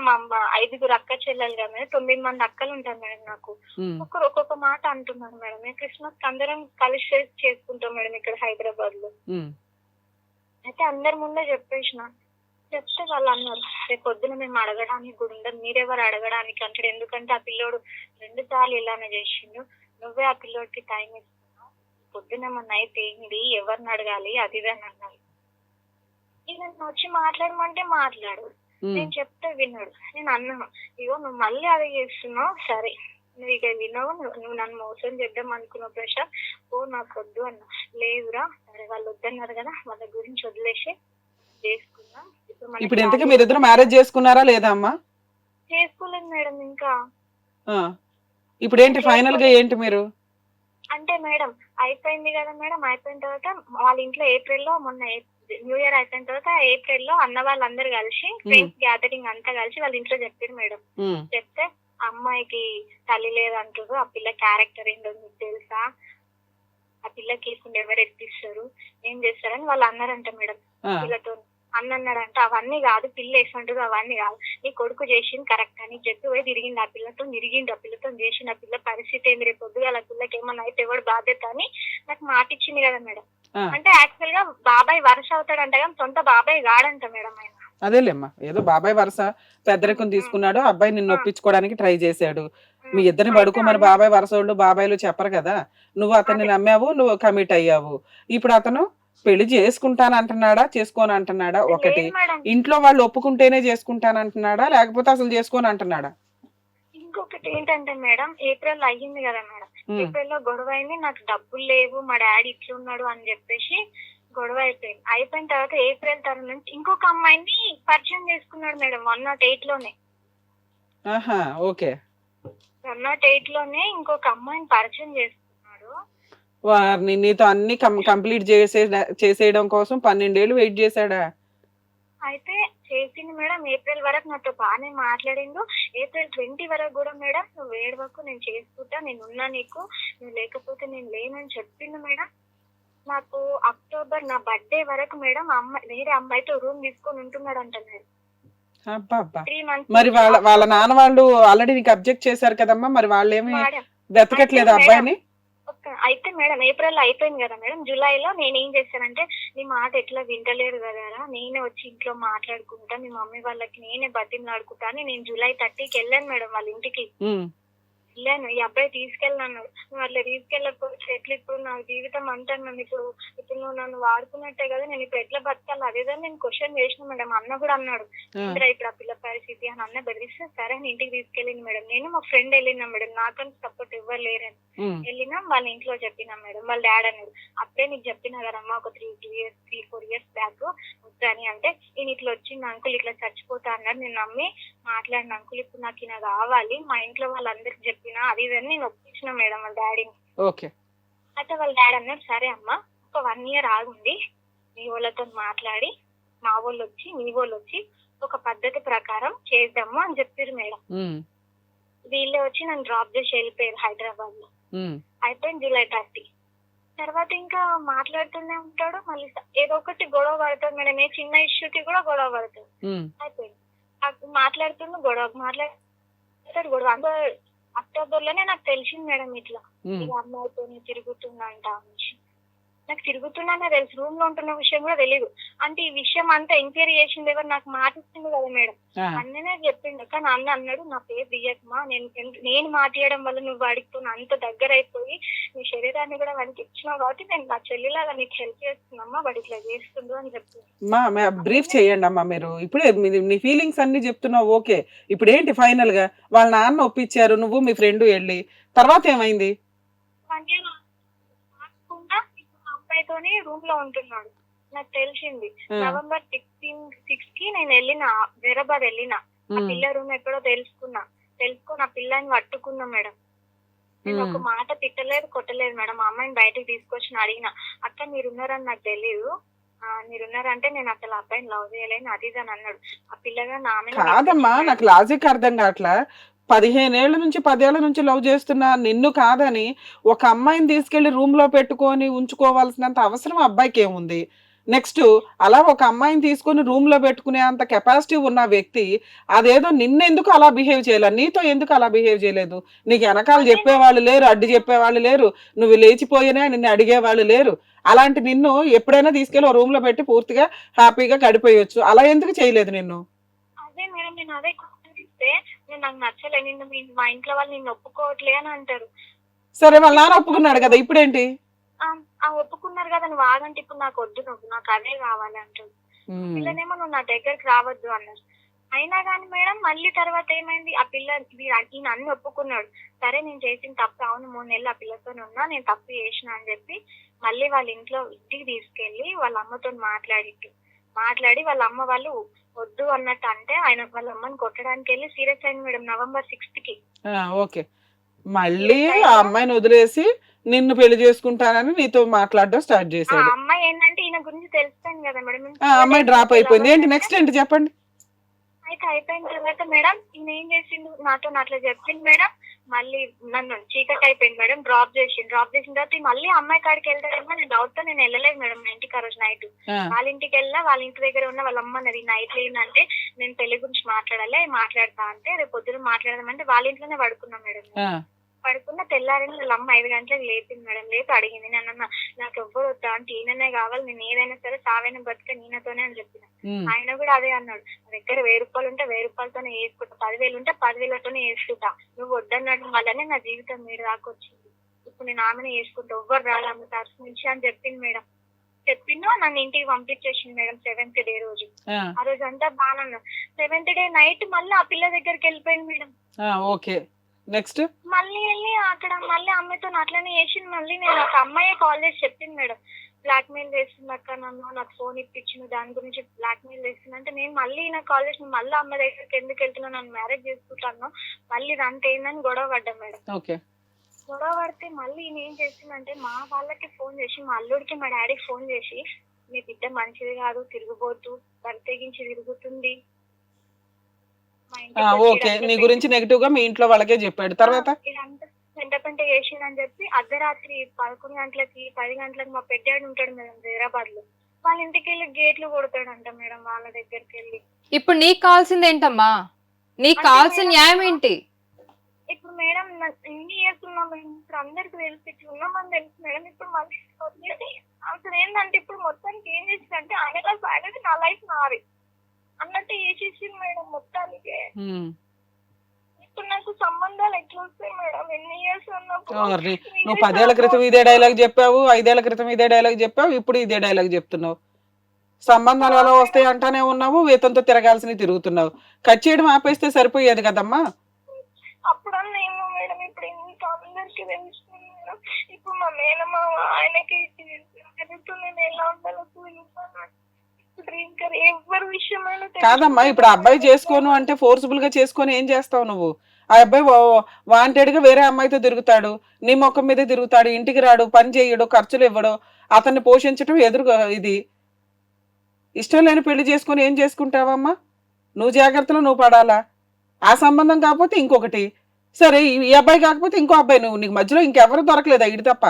5 అక్క చెల్లెలు కదా మేడం, 9 మంది అక్కలు ఉంటారు మేడం నాకు. ఉమ్, ఒక్కరు ఒక్కొక్క మాట అంటున్నారు మేడం. మేము క్రిస్మస్ అందరం కలిసి చేసుకుంటాం మేడం ఇక్కడ హైదరాబాద్ లో. ఉమ్, అయితే అందరి ముందే చెప్పేసిన, చెప్తే వాళ్ళు అన్నారు రేపు పొద్దున మేము అడగడానికి కూడా ఉండదు, మీరెవరు అడగడానికి అంటాడు, ఎందుకంటే ఆ పిల్లోడు 2 సార్లు ఇలానే చేసిండు, నువ్వే ఆ పిల్లోడికి టైం ఇస్తున్నావు, పొద్దున ఏమన్నా అయితే ఏంటి, ఎవరిని అడగాలి అది ఇది అని అన్నారు. ఇక నన్ను వచ్చి మాట్లాడమంటే మాట్లాడు, ఉమ్, నేను చెప్తే విన్నాడు. నేను అన్నాను, ఇగో నువ్వు మళ్ళీ అది చేస్తున్నావు, సరే నువ్వు ఇక వినవు, నువ్వు నన్ను మోసం చేద్దాం అనుకున్నావు ప్రశాంత్, ఓ నాకు వద్దు అన్న. లేదురా, సరే వాళ్ళు వద్దన్నారు కదా, వాళ్ళ గురించి వదిలేసి చేసుకుందాం. ఇప్పుడు ఇంతకీ మీరిద్దరు మ్యారేజ్ చేసుకున్నారా లేదా అమ్మా? చేసుకోలేదు మేడం ఇంకా. ఆ, ఇప్పుడు ఏంటి ఫైనల్ గా ఏంటి మీరు? అంటే మేడం అయిపోయింది కదా మేడం, అయిపోయిన తర్వాత వాళ్ళ ఇంట్లో ఏప్రిల్లో, మొన్న న్యూ ఇయర్ అయిపోయిన తర్వాత ఏప్రిల్లో అన్న వాళ్ళందరూ కలిసి ఫ్రెండ్స్ గ్యాదరింగ్ అంతా కలిసి వాళ్ళ ఇంట్లో చెప్పారు మేడం. ఉమ్, చెప్తే అమ్మాయికి తల్లి లేదంటారు, ఆ పిల్ల క్యారెక్టర్ ఏంటో మీకు తెలుసా, ఆ పిల్లకి వేసుకుంటే ఎవరు ఎత్తిస్తారు, ఏం చేస్తారని వాళ్ళు అన్నారంట మేడం. ఆ, పిల్లతో అన్న అన్నాడంట, అవన్నీ కాదు, పిల్ల వేసుకుంటారు అవన్నీ కాదు, నీ కొడుకు చేసింది కరెక్ట్ అని చెప్పి పోయి తిరిగింది, ఆ పిల్లతో తిరిగిండు, ఆ పిల్లతో చేసింది, ఆ పిల్ల పరిస్థితి ఏంది, రేపు పొద్దుగా ఆ పిల్లకి ఏమన్నా అయితే ఎవడు బాధ్యత అని నాకు మాట ఇచ్చింది కదా మేడం. ఆ. అంటే యాక్చువల్ గా బాబాయ్ వరుస అవుతాడంట కానీ సొంత బాబాయ్ గాడంట మేడం ఆయన. అదేలేమ్మా, ఏదో బాబాయ్ వరుస పెద్దరికం తీసుకున్నాడు, అబ్బాయి నిన్ను ఒప్పించుకోవడానికి ట్రై చేశాడు, మీ ఇద్దరిని పడుకోమని బాబాయ్ వరుసోళ్ళు బాబాయ్లు చెప్పరు కదా, నువ్వు అతన్ని నమ్మావు, నువ్వు కమిట్ అయ్యావు. ఇప్పుడు అతను పెళ్లి చేసుకుంటాను అంటున్నాడా, చేసుకోని అంటున్నాడా? ఒకటి, లేదు మేడం, ఇంట్లో వాళ్ళు ఒప్పుకుంటేనే చేసుకుంటాను అంటున్నాడా, లేకపోతే అసలు చేసుకోని అంటున్నాడా? ఇంకొకటి ఏంటంటే మేడం, ఏప్రిల్ అయ్యింది కదా మేడం, ఉమ్, ఏప్రిల్ లో గొడవ అయింది, నాకు డబ్బులు లేవు, మా డాడీ ఇట్లున్నాడు అని చెప్పేసి గొడవ అయిపోయింది. అయిపోయిన తర్వాత ఏప్రిల్ తర్వాత నుంచి ఇంకొక అమ్మాయిని పరిచయం చేసుకున్నాడు మేడం 108 లోనే. ఆహా, ఓకే. 108 లోనే ఇంకొక అమ్మాయిని పరిచయం చేసుకున్నాడు. వారిని నీతో అన్ని కంప్లీట్ చేసేయడం కోసం 12 ఏళ్ళు వెయిట్ చేశాడా? అయితే చేసింది మేడం, ఏప్రిల్ వరకు నాతో బాగానే మాట్లాడిండు. ఏప్రిల్ 20 వరకు కూడా మేడం, నువ్వు ఏడవకు, నేను చేసుకుంటా, నేను ఉన్నా నీకు, నువ్వు లేకపోతే నేను లేనని చెప్పిండు మేడం. నాకు అక్టోబర్ నా బర్త్డే వరకు మేడం అమ్మాయి వేరే అమ్మాయితో రూమ్ తీసుకొని ఉంటున్నాడు అంట మేడం. అబ్బా. 3 months మరి వాళ్ళ నాన్న వాళ్ళు ఆల్రెడీ నీకు అబ్జెక్ట్ చేశారు కదమ్మా, మరి వాళ్ళు ఏమి మేడం. వెతకట్లేదు అబ్బాయిని? అయితే మేడం ఏప్రిల్ అయిపోయింది కదా మేడం, జూలైలో నేను ఏం చేశానంటే, నీ మాట ఎట్లా వింటలేరు కదా, నేనే వచ్చి ఇంట్లో మాట్లాడుకుంటా, మీ మమ్మీ వాళ్ళకి నేనే బతిమలాడుకుంటా అని నేను జూలై 30కి వెళ్ళాను మేడం వాళ్ళ ఇంటికి. వెళ్ళాను, ఈ అబ్బాయి తీసుకెళ్ళాను, నువ్వు అట్లా తీసుకెళ్ళకపోతే ఎట్లా, ఇప్పుడు నా జీవితం అంతా నన్ను ఇప్పుడు నువ్వు నన్ను వాడుకున్నట్టే కదా, నేను ఇప్పుడు ఎట్లా బతకాలి అదేదని నేను క్వశ్చన్ చేసిన మేడం. అన్న కూడా అన్నాడు, ఇంద్ర ఇప్పుడు ఆ పిల్ల పరిస్థితి అని అన్న బెదిరిస్తే సరే అని ఇంటికి తీసుకెళ్ళింది మేడం. నేను మా ఫ్రెండ్ వెళ్ళినా మేడం, నాకంటే సపోర్ట్ ఇవ్వరు లేరని వెళ్ళినా వాళ్ళ ఇంట్లో చెప్పినా మేడం. వాళ్ళ డాడ్ అన్నాడు, అప్పుడే నీకు చెప్పినా కదమ్మా ఒక 3-4 ఇయర్స్ బ్యాక్ వద్దని, అంటే ఈయన ఇట్లా వచ్చింది అంకుల్ ఇట్లా చచ్చిపోతా అన్నాడు, నేను నమ్మి మాట్లాడిన అంకుల్, ఇప్పుడు నాకు ఈయన కావాలి, మా ఇంట్లో వాళ్ళందరికి చెప్పినా అది ఇదని నేను ఒప్పించిన మేడం వాళ్ళ డాడీని. అయితే వాళ్ళ డాడీ అన్నాడు, సరే అమ్మా ఒక 1 year ఆగుండి మీ వాళ్ళతో మాట్లాడి మా వాళ్ళు వచ్చి మీ వాళ్ళు వచ్చి ఒక పద్ధతి ప్రకారం చేద్దాము అని చెప్పారు మేడం. వీళ్ళే వచ్చి నన్ను డ్రాప్ చేసి వెళ్ళిపోయారు హైదరాబాద్ లో. అయిపోయింది జూలై 30 తర్వాత ఇంకా మాట్లాడుతూనే ఉంటాడు, మళ్ళీ ఏదో ఒకటి గొడవ పడతాడు మేడం, ఏ చిన్న ఇష్యూకి కూడా గొడవ పడతాడు. అయిపోయింది మాట్లాడుతున్న గొడవ అంత అక్టోబర్ లోనే నాకు తెలిసింది మేడం, ఇట్లా ఈ అమ్మాయితో తిరుగుతుందంట అనేసి. నాకు తిరుగుతున్నానే తెలుసు, రూమ్ లో ఉంటున్న విషయం కూడా తెలియదు. అంటే ఈ విషయం అంతా ఎంక్వైరీ చేసింది ఎవరు, నాకు మాట ఇచ్చింది కదా మేడం, అన్ననే చెప్పిండు. కానీ అన్న అన్నాడు, నా పేరు దియకమా, నేను మాట్లాడడం వల్ల నువ్వు వాడికి అంత దగ్గర అయిపోయి నీ శరీరాన్ని కూడా వాడికి ఇచ్చినావు కాబట్టి నేను నా చెల్లిలాగా నీకు హెల్ప్ చేస్తున్నామ్మా, వాడు ఇట్లా చేస్తుండు అని చెప్పింది. బ్రీఫ్ చేయండి అమ్మా మీరు. ఇప్పుడే నీ ఫీలింగ్స్ అన్ని చెప్తున్నావు, ఓకే. ఇప్పుడు ఏంటి ఫైనల్ గా? వాళ్ళ నాన్న ఒప్పించారు, నువ్వు మీ ఫ్రెండ్ వెళ్ళి, తర్వాత ఏమైంది? అమ్మాయితోని రూమ్ లో ఉంటున్నాడు నాకు తెలిసింది. November 6 కి నేను వెళ్ళిన హైదరాబాద్ వెళ్ళిన, ఆ పిల్ల రూమ్ ఎక్కడో తెలుసుకున్నా. తెలుసుకొని ఆ పిల్లని పట్టుకున్నా మేడం. నేను ఒక మాట తిట్టలేదు, కొట్టలేదు మేడం. ఆ అమ్మాయిని బయటకు తీసుకొచ్చి అడిగిన, అక్క మీరున్నారని నాకు తెలీదు, మీరున్నారంటే నేను అసలు ఆ అబ్బాయిని లవ్ చేయలేను అది ఇది అని అన్నాడు. ఆ పిల్లగా నా మీద కాదమ్మా, తీసుకొచ్చి నాకు లాజిక్ అర్థం కావట్లా. 15 ఏళ్ల నుంచి 10 ఏళ్ల నుంచి లవ్ చేస్తున్నా నిన్ను కాదని ఒక అమ్మాయిని తీసుకెళ్లి రూమ్ లో పెట్టుకొని ఉంచుకోవాల్సినంత అవసరం ఆ అబ్బాయికి ఏముంది? నెక్స్ట్, అలా ఒక అమ్మాయిని తీసుకొని రూమ్ లో పెట్టుకునే అంత కెపాసిటీ ఉన్న వ్యక్తి అదేదో నిన్నెందుకు అలా బిహేవ్ చేయలేదు, నీతో ఎందుకు అలా బిహేవ్ చేయలేదు? నీకు వెనకాల అదే చెప్పేవాళ్ళు లేరు, అడ్డు చెప్పేవాళ్ళు లేరు, నువ్వు లేచిపోయినా నిన్ను అడిగేవాళ్ళు లేరు. అలాంటి నిన్ను ఎప్పుడైనా తీసుకెళ్లి రూమ్ లో పెట్టి పూర్తిగా హ్యాపీగా గడిపేయొచ్చు. అలా ఎందుకు చేయలేదు నిన్ను? అదే మేడం నేను అదే ఇస్తే నేను నాకు నచ్చలే, నిన్ను మా ఇంట్లో వాళ్ళు నిన్ను ఒప్పుకోవట్లే అని అంటారు. సరే, వాళ్ళ నాన్న ఒప్పుకున్నాడు కదా, ఇప్పుడేంటి? ఒప్పుకున్నారు కదా నువ్వు ఆగంటే ఇప్పుడు నాకు వద్దు, నువ్వు నాకు అదే కావాలి అంటారు. పిల్లనేమో నువ్వు నా దగ్గరకు రావద్దు అన్నారు. అయినా కానీ మేడం మళ్ళీ తర్వాత ఏమైంది, ఆ పిల్ల ఈయన అన్ని ఒప్పుకున్నాడు. సరే నేను చేసిన తప్పు, అవును 3 నెలలు ఆ పిల్లతో ఉన్నా, నేను తప్పు చేసిన అని చెప్పి మళ్ళీ వాళ్ళ ఇంటికి తీసుకెళ్లి వాళ్ళ అమ్మతో మాట్లాడి వాళ్ళ అమ్మ వాళ్ళు వద్దు అన్నట్టు అంటే ఆయన వాళ్ళ అమ్మని కొట్టడానికి వెళ్ళి సీరియస్ అయింది మేడం November 6th కి. ఓకే, మళ్ళీ ఆ అమ్మాయిని వదిలేసి నిన్ను పెళ్లి చేసుకుంటానని నీతో మాట్లాడడం స్టార్ట్ ఆ చేశాడు. అమ్మాయి ఏంటంటే ఈయన గురించి తెలుస్తాను కదా మేడం. ఆ అమ్మాయి డ్రాప్ అయిపోయింది. ఏంటి నెక్స్ట్ ఏంటి చెప్పండి? అయితే అయిపోయిన తర్వాత మేడం ఈయన ఏం చేసిండు, నాతో అట్లా చెప్పింది మేడం. మళ్ళీ నన్ను చీకటి అయిపోయింది మేడం, డ్రాప్ చేసిన తర్వాత మళ్ళీ అమ్మాయి కాడికి వెళ్తాడేమో నేను డౌట్ తో నేను వెళ్ళలేదు మేడం మా ఇంటికి. ఆ రోజు నైట్ వాళ్ళ ఇంటికి వెళ్ళినా, వాళ్ళ ఇంటి దగ్గర ఉన్న వాళ్ళ అమ్మ అన్నది నైట్ ఏంటంటే నేను పెళ్లి గురించి మాట్లాడతా అంటే రేపు పొద్దున మాట్లాడదామంటే వాళ్ళ ఇంట్లోనే పడుకున్నాం మేడం. పడుకున్న తెల్లారని వాళ్ళ అమ్మ 5 గంటలకు లేపింది మేడం. లేపి అడిగింది, నేను అన్న నాకు ఎవ్వరు వద్దా అంటే ఈయననే కావాలి, నేను ఏదైనా సరే సావైనా బతిక నేనతోనే అని చెప్పిన. ఆయన కూడా అదే అన్నాడు, నా దగ్గర 1000 రూపాయలు ఉంటే 1000 రూపాయలతోనే వేసుకుంటా, 10,000 ఉంటే 10,000తోనే వేసుకుంటా, నువ్వు వద్దన్నాడు వల్లనే నా జీవితం మీరు దాకొచ్చింది, ఇప్పుడు నేను ఆమెనే వేసుకుంటా, ఎవ్వరు రాదు ఆమె తరఫు నుంచి అని చెప్పింది మేడం. చెప్పిందో నన్ను ఇంటికి పంపించేసింది మేడం 7th డే రోజు. ఆ రోజు అంతా బాగా 7th డే నైట్ మళ్ళీ ఆ పిల్ల దగ్గరికి వెళ్ళిపోయింది మేడం. ఓకే, నెక్స్ట్ మళ్ళీ వెళ్ళి అక్కడ మళ్ళీ అమ్మాయితో అట్లనే చేసింది. మళ్ళీ నేను ఒక అమ్మాయి కాల్ చేసి చెప్పింది మేడం, బ్లాక్ మెయిల్ చేస్తుంది అక్క, నన్ను నాకు ఫోన్ ఇప్పించింది దాని గురించి బ్లాక్ మెయిల్ చేస్తుంది అంటే, నేను మళ్ళీ నాకు కాల్ చేసి మళ్ళీ అమ్మాయి దగ్గరికి ఎందుకు వెళ్తున్నా, నన్ను మ్యారేజ్ చేసుకుంటాను మళ్ళీ దాంతో ఏందని గొడవ పడ్డాం మేడం. గొడవ పడితే మళ్ళీ ఈయన ఏం చేసిందంటే మా వాళ్ళకి ఫోన్ చేసి, మా అల్లుడికి మా డాడీకి ఫోన్ చేసి, మీ బిడ్డ మంచిది కాదు, తిరుగుబోతు బరితెగించి తిరుగుతుంది, ఓకే, నీ గురించి నెగటివ్ గా మీ ఇంట్లో వాళ్ళకే చెప్పాడు. తర్వాత ఇదంతా వెంటపంట చేసిందని చెప్పి అర్ధరాత్రి 11 గంటలకి 10 గంటలకు మా పెద్దాడు ఉంటాడు మేడం హైదరాబాద్ లో, వాళ్ళ ఇంటికి వెళ్ళి గేట్లు కొడతాడంట మేడం వాళ్ళ దగ్గరికి వెళ్ళి. ఇప్పుడు నీకు కావాల్సింది ఏంటమ్మా? నీకు కావాల్సిన న్యాయం ఏంటి? ఇప్పుడు మేడం ఎన్ని ఇయర్స్ ఉన్నాం మేడం, ఇప్పుడు అందరికి తెలిసి ఇట్లా ఉన్నామని తెలుసు మేడం. ఇప్పుడు మళ్ళీ అసలు ఏంటంటే ఇప్పుడు మొత్తానికి ఏం చేసిందంటే ఆయన నా లైఫ్ నాది అన్నట్టు చేసేసింది మేడం మొత్తానికి. ఇప్పుడు నాకు సంబంధాలు ఎట్లా వస్తాయి మేడం, ఎన్ని ఇయర్స్ ఉన్నప్పుడు. నువ్వు 10 ఏళ్ల క్రితం ఇదే డైలాగ్ చెప్పావు, 5 ఏళ్ల క్రితం ఇదే డైలాగ్ చెప్పావు, ఇప్పుడు ఇదే డైలాగ్ చెప్తున్నావు. సంబంధాలు ఎలా వస్తాయి అంటానే ఉన్నావు, వేతంతో తిరగాల్సినవి తిరుగుతున్నావు. కట్ చేయడం ఆపేస్తే సరిపోయేది కదమ్మా. అప్పుడన్నా ఏమో మేడం, ఇప్పుడు ఇంత అందరికి తెలుస్తుంది మేడం. ఇప్పుడు మా మేనమా ఆయనకి నేను ఎలా ఉండాలో కాదమ్మా, ఇప్పుడు అబ్బాయి చేసుకోను అంటే ఫోర్స్ఫుల్ గా చేసుకొని ఏం చేస్తావు నువ్వు? ఆ అబ్బాయి వాంటెడ్ గా వేరే అమ్మాయితో తిరుగుతాడు, నీ ముఖం మీద తిరుగుతాడు, ఇంటికి రాడు, పని చేయడు, ఖర్చులు ఇవ్వడు, అతన్ని పోషించడం ఇది. ఇష్టం లేని పెళ్లి చేసుకొని ఏం చేసుకుంటావమ్మా? నువ్వు జాగ్రత్తలో నువ్వు పడాలా. ఆ సంబంధం కాకపోతే ఇంకొకటి, సరే ఈ అబ్బాయి కాకపోతే ఇంకో అబ్బాయి, నువ్వు నీకు మధ్యలో ఇంకెవరు దొరకలేదా ఇడి తప్ప?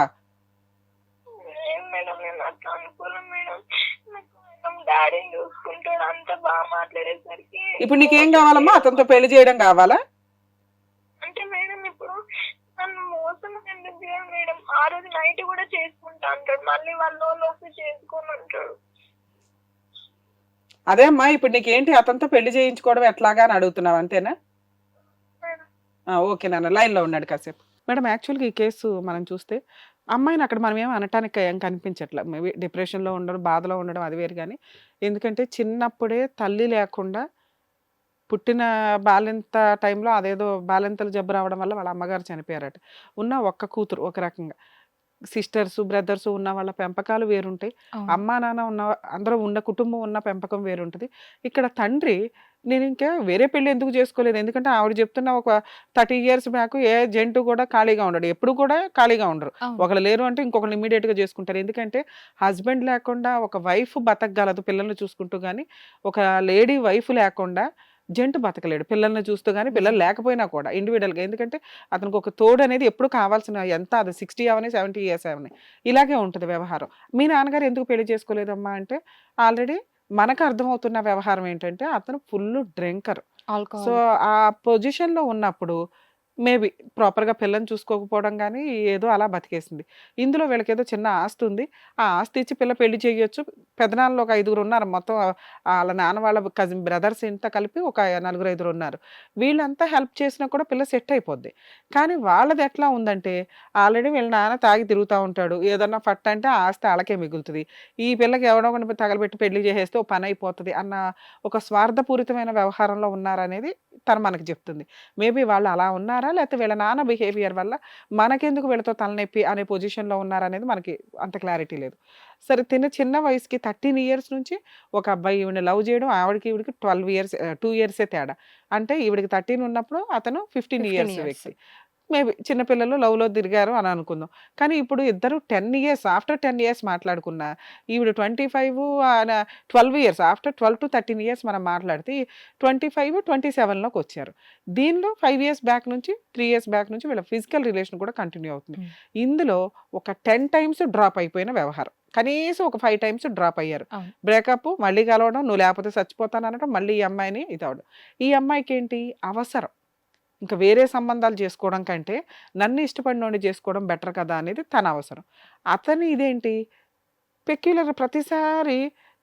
ఇప్పుడు నీకేం కావాలమ్మా? అతనితో పెళ్లి చేయడం కావాలా? అంటే మేడం ఇప్పుడు నన్ను మోసం ఎందుకు చేయాలి మేడం? ఆ రోజు నైట్ కూడా చేసుకుంటా అంటాడు, మళ్ళీ వాళ్ళ చేసుకోమంటాడు. అదే అమ్మా, ఇప్పుడు నీకేంటి అతనితో పెళ్లి చేయించుకోవడం ఎట్లాగా అని అడుగుతున్నావు, అంతేనా? ఓకే నాన్న, లైన్ లో ఉన్నాడు కాసేపు. మేడం, యాక్చువల్గా ఈ కేసు మనం చూస్తే అమ్మాయిని అక్కడ మనం ఏం అనటానికి ఏం కనిపించట్లేదు. మేబీ డిప్రెషన్లో ఉండడం, బాధలో ఉండడం అది వేరు. కానీ ఎందుకంటే చిన్నప్పుడే తల్లి లేకుండా పుట్టిన బాలింత టైంలో అదేదో బాలింతలు జబ్బు రావడం వల్ల వాళ్ళ అమ్మగారు చనిపోయారట. ఉన్న ఒక్క కూతురు, ఒక రకంగా సిస్టర్స్ బ్రదర్స్ ఉన్న వాళ్ళ పెంపకాలు వేరుంటాయి, అమ్మా నాన్న ఉన్న అందరూ ఉన్న కుటుంబం ఉన్న పెంపకం వేరుంటుంది. ఇక్కడ తండ్రి నేను ఇంకా వేరే పెళ్లి ఎందుకు చేసుకోలేదు, ఎందుకంటే ఆవిడ చెప్తున్న ఒక 30 years బ్యాక్ ఏ జంటు కూడా ఖాళీగా ఉండడు, ఎప్పుడు కూడా ఖాళీగా ఉండరు. అవును. ఒకళ్ళు లేరు అంటే ఇంకొకరు ఇమీడియట్ గా చేసుకుంటారు. ఎందుకంటే హస్బెండ్ లేకుండా ఒక వైఫ్ బతకగలదు పిల్లల్ని చూసుకుంటూ, కానీ ఒక లేడీ వైఫ్ లేకుండా జంటు బతకలేడు పిల్లల్ని చూస్తూ, కానీ పిల్లలు నిజం. లేకపోయినా కూడా ఇండివిడువల్ గా. ఎందుకంటే అతనికి ఒక తోడు అనేది ఎప్పుడు కావాల్సిన, ఎంత అది 60 అవని 70 years అవని ఇలాగే ఉంటుంది వ్యవహారం. మీ నాన్నగారు ఎందుకు పెళ్లి చేసుకోలేదమ్మా అంటే, ఆల్రెడీ మనకు అర్థమవుతున్న వ్యవహారం ఏంటంటే అతను ఫుల్ డ్రింకర్. So alcohol. ఆ పొజిషన్ లో ఉన్నప్పుడు మేబీ ప్రాపర్ గా పిల్లని చూసుకోకపోవడం కానీ ఏదో అలా బతికేసింది. ఇందులో వీళ్ళకి ఏదో చిన్న ఆస్తి ఉంది, ఆ ఆస్తి ఇచ్చి పిల్ల పెళ్లి చేయొచ్చు. పెదనాన్నలు ఒక 5 ఉన్నారు మొత్తం, వాళ్ళ నాన్న వాళ్ళ కజిన్ బ్రదర్స్ ఇంత కలిపి ఒక 4 5 ఉన్నారు. వీళ్ళంతా హెల్ప్ చేసినా కూడా పిల్ల సెట్ అయిపోద్ది. కానీ వాళ్ళది ఎట్లా ఉందంటే, ఆల్రెడీ వీళ్ళ నాన్న తాగి తిరుగుతూ ఉంటాడు, ఏదన్నా ఫట్ అంటే ఆ ఆస్తి వాళ్ళకే మిగులుతుంది, ఈ పిల్లకి ఎవడో ఒకటి తగలబెట్టి పెళ్లి చేసేస్తే ఓ పని అయిపోతుంది అన్న ఒక స్వార్థపూరితమైన వ్యవహారంలో ఉన్నారనేది తను మనకి చెప్తుంది. మేబీ వాళ్ళు అలా ఉన్నారా, లేకపోతే వీళ్ళ నాన్న బిహేవియర్ వల్ల మనకెందుకు వీళ్ళతో తలనొప్పి అనే పొజిషన్లో ఉన్నారనేది మనకి అంత క్లారిటీ లేదు. సరే, చిన్న వయసుకి 13 years నుంచి ఒక అబ్బాయి ఈవిడ లవ్ చేయడం, ఈవిడికి 12 years 2 years తేడా. అంటే ఈవిడికి 13 ఉన్నప్పుడు అతను 15 15 years years. వ్యక్తి. మేబీ చిన్నపిల్లలు లవ్లో తిరిగారు అని అనుకుందాం. కానీ ఇప్పుడు ఇద్దరు 10 years ఆఫ్టర్ 10 years మాట్లాడుకున్నా, ఈవిడ 25 12 years ఆఫ్టర్ 12 to 13 years మనం మాట్లాడితే 25 27లోకి వచ్చారు. దీనిలో 5 years బ్యాక్ నుంచి 3 years బ్యాక్ నుంచి వీళ్ళ ఫిజికల్ రిలేషన్ కూడా కంటిన్యూ అవుతుంది. Hmm. ఇందులో ఒక 10 times డ్రాప్ అయిపోయిన వ్యవహారం, కనీసం ఒక 5 times డ్రాప్ అయ్యారు. అవును. బ్రేకప్, మళ్ళీ కలవడం, నువ్వు లేకపోతే చచ్చిపోతాను అనడం, మళ్ళీ ఈ అమ్మాయిని ఇది అవడం. ఈ అమ్మాయికి ఏంటి అవసరం, ఇంకా వేరే సంబంధాలు చేసుకోవడం కంటే నన్ను ఇష్టపడినోడిని చేసుకోవడం బెటర్ కదా అనేది తన అవసరం. అతని ఇదేంటి పెక్యులర్, ప్రతిసారి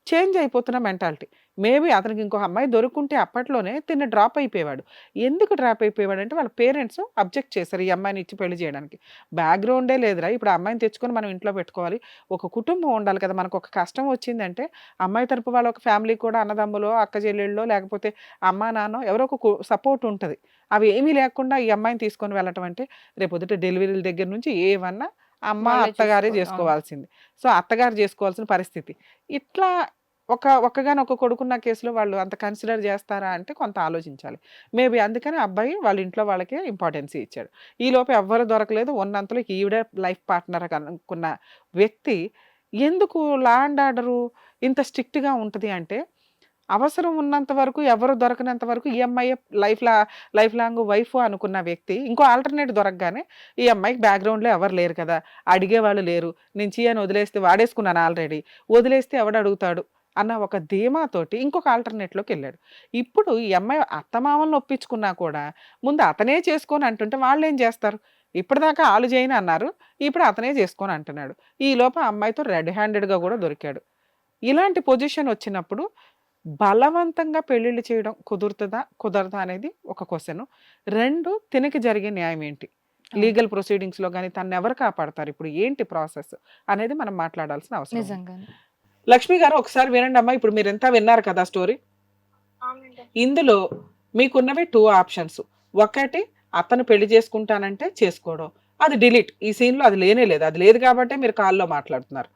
చేంజ్ అయిపోతున్న మెంటాలిటీ. మేబీ అతనికి ఇంకో అమ్మాయి దొరుకుంటే అప్పట్లోనే తిన్న డ్రాప్ అయిపోయేవాడు. ఎందుకు డ్రాప్ అయిపోయేవాడు అంటే, వాళ్ళ పేరెంట్స్ అబ్జెక్ట్ చేశారు ఈ అమ్మాయిని ఇచ్చి పెళ్లి చేయడానికి. బ్యాక్గ్రౌండే లేదురా, ఇప్పుడు ఆ అమ్మాయిని తెచ్చుకొని మనం ఇంట్లో పెట్టుకోవాలి, ఒక కుటుంబం ఉండాలి కదా. మనకు ఒక కష్టం వచ్చిందంటే అమ్మాయి తరపు వాళ్ళ ఒక ఫ్యామిలీ కూడా, అన్నదమ్ములో అక్క చెల్లెళ్ళో లేకపోతే అమ్మా నాన్నో ఎవరో ఒక సపోర్ట్ ఉంటుంది. అవి ఏమీ లేకుండా ఈ అమ్మాయిని తీసుకొని వెళ్ళటం అంటే, రేపొద్దుట డెలివరీల దగ్గర నుంచి ఏమన్నా అమ్మ వాళ్ళే అత్తగారే చూసుకోవాలి. అవును. చేసుకోవాల్సింది. సో అత్తగారు చేసుకోవాల్సిన పరిస్థితి. ఇట్లా ఒక్కగానొక్క కొడుకున్న కేసులో వాళ్ళు అంత కన్సిడర్ చేస్తారా అంటే కొంత ఆలోచించాలి. మేబీ అందుకని అబ్బాయి వాళ్ళ ఇంట్లో వాళ్ళకే ఇంపార్టెన్సీ ఇచ్చాడు. ఈలోపు ఎవ్వరు దొరకలేదు, ఉన్నంతలో ఈవిడే లైఫ్ పార్ట్నర్ అనుకున్న వ్యక్తి ఎందుకు లా అండ్ ఆర్డరు ఇంత స్ట్రిక్ట్గా ఉంటుంది అంటే, అవసరం ఉన్నంత వరకు, ఎవరు దొరకనంత వరకు ఈ అమ్మాయి లైఫ్ లాంగ్ వైఫ్ అనుకున్న వ్యక్తి ఇంకో ఆల్టర్నేట్ దొరకగానే, ఈ అమ్మాయికి బ్యాక్గ్రౌండ్లో ఎవరు లేరు కదా, అడిగేవాళ్ళు లేరు, నేను చీయని వదిలేస్తే వాడేసుకున్నాను ఆల్రెడీ, వదిలేస్తే ఎవడు అడుగుతాడు అన్న ఒక ధీమాతోటి ఇంకొక ఆల్టర్నేట్లోకి వెళ్ళాడు. ఇప్పుడు ఈ అమ్మాయి అత్తమామలను ఒప్పించుకున్నా కూడా ముందు అతనే చేసుకొని అంటుంటే వాళ్ళు ఏం చేస్తారు, ఇప్పటిదాకా ఆలు చేయని అన్నారు, ఇప్పుడు అతనే చేసుకొని అంటున్నాడు. ఈ లోప అమ్మాయితో రెడ్ హ్యాండెడ్గా కూడా దొరికాడు. ఇలాంటి పొజిషన్ వచ్చినప్పుడు బలవంతంగా పెళ్లిళ్ళు చేయడం కుదరదా అనేది ఒక క్వశ్చన్. 2, తినకి జరిగే న్యాయం ఏంటి, లీగల్ ప్రొసీడింగ్స్ లో కానీ తను ఎవరు కాపాడతారు, ఇప్పుడు ఏంటి ప్రాసెస్ అనేది మనం మాట్లాడాల్సిన అవసరం ఉంది. నిజంగానే. లక్ష్మి గారు ఒకసారి వినండి అమ్మా, ఇప్పుడు మీరు ఎంత విన్నారు కదా స్టోరీ. అవునండి. ఇందులో మీకున్నవి 2 ఆప్షన్స్. ఒకటి, అతను పెళ్లి చేసుకుంటానంటే చేసుకోవడం, అది డిలీట్, ఈ సీన్ లో అది లేనే లేదు, అది లేదు కాబట్టి మీరు కాల్లో మాట్లాడుతున్నారు.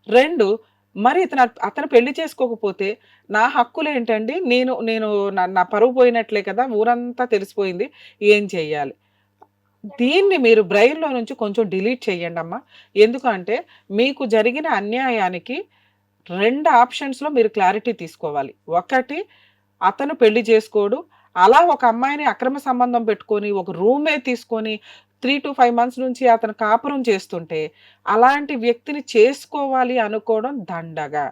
2, మరి అతను పెళ్లి చేసుకోకపోతే నా హక్కులు ఏంటండి, నేను నా పరువు పోయినట్లే కదా, ఊరంతా తెలిసిపోయింది, ఏం చెయ్యాలి. దీన్ని మీరు బ్రెయిన్లో నుంచి కొంచెం డిలీట్ చేయండి అమ్మా. ఎందుకంటే మీకు జరిగిన అన్యాయానికి 2 ఆప్షన్స్లో మీరు క్లారిటీ తీసుకోవాలి. ఒకటి, అతను పెళ్లి చేసుకోడు, అలా ఒక అమ్మాయిని అక్రమ సంబంధం పెట్టుకొని ఒక రూమే తీసుకొని 3 to 5 months నుంచి అతను కాపురం చేస్తుంటే అలాంటి వ్యక్తిని చేసుకోవాలి అనుకోవడం దండగా.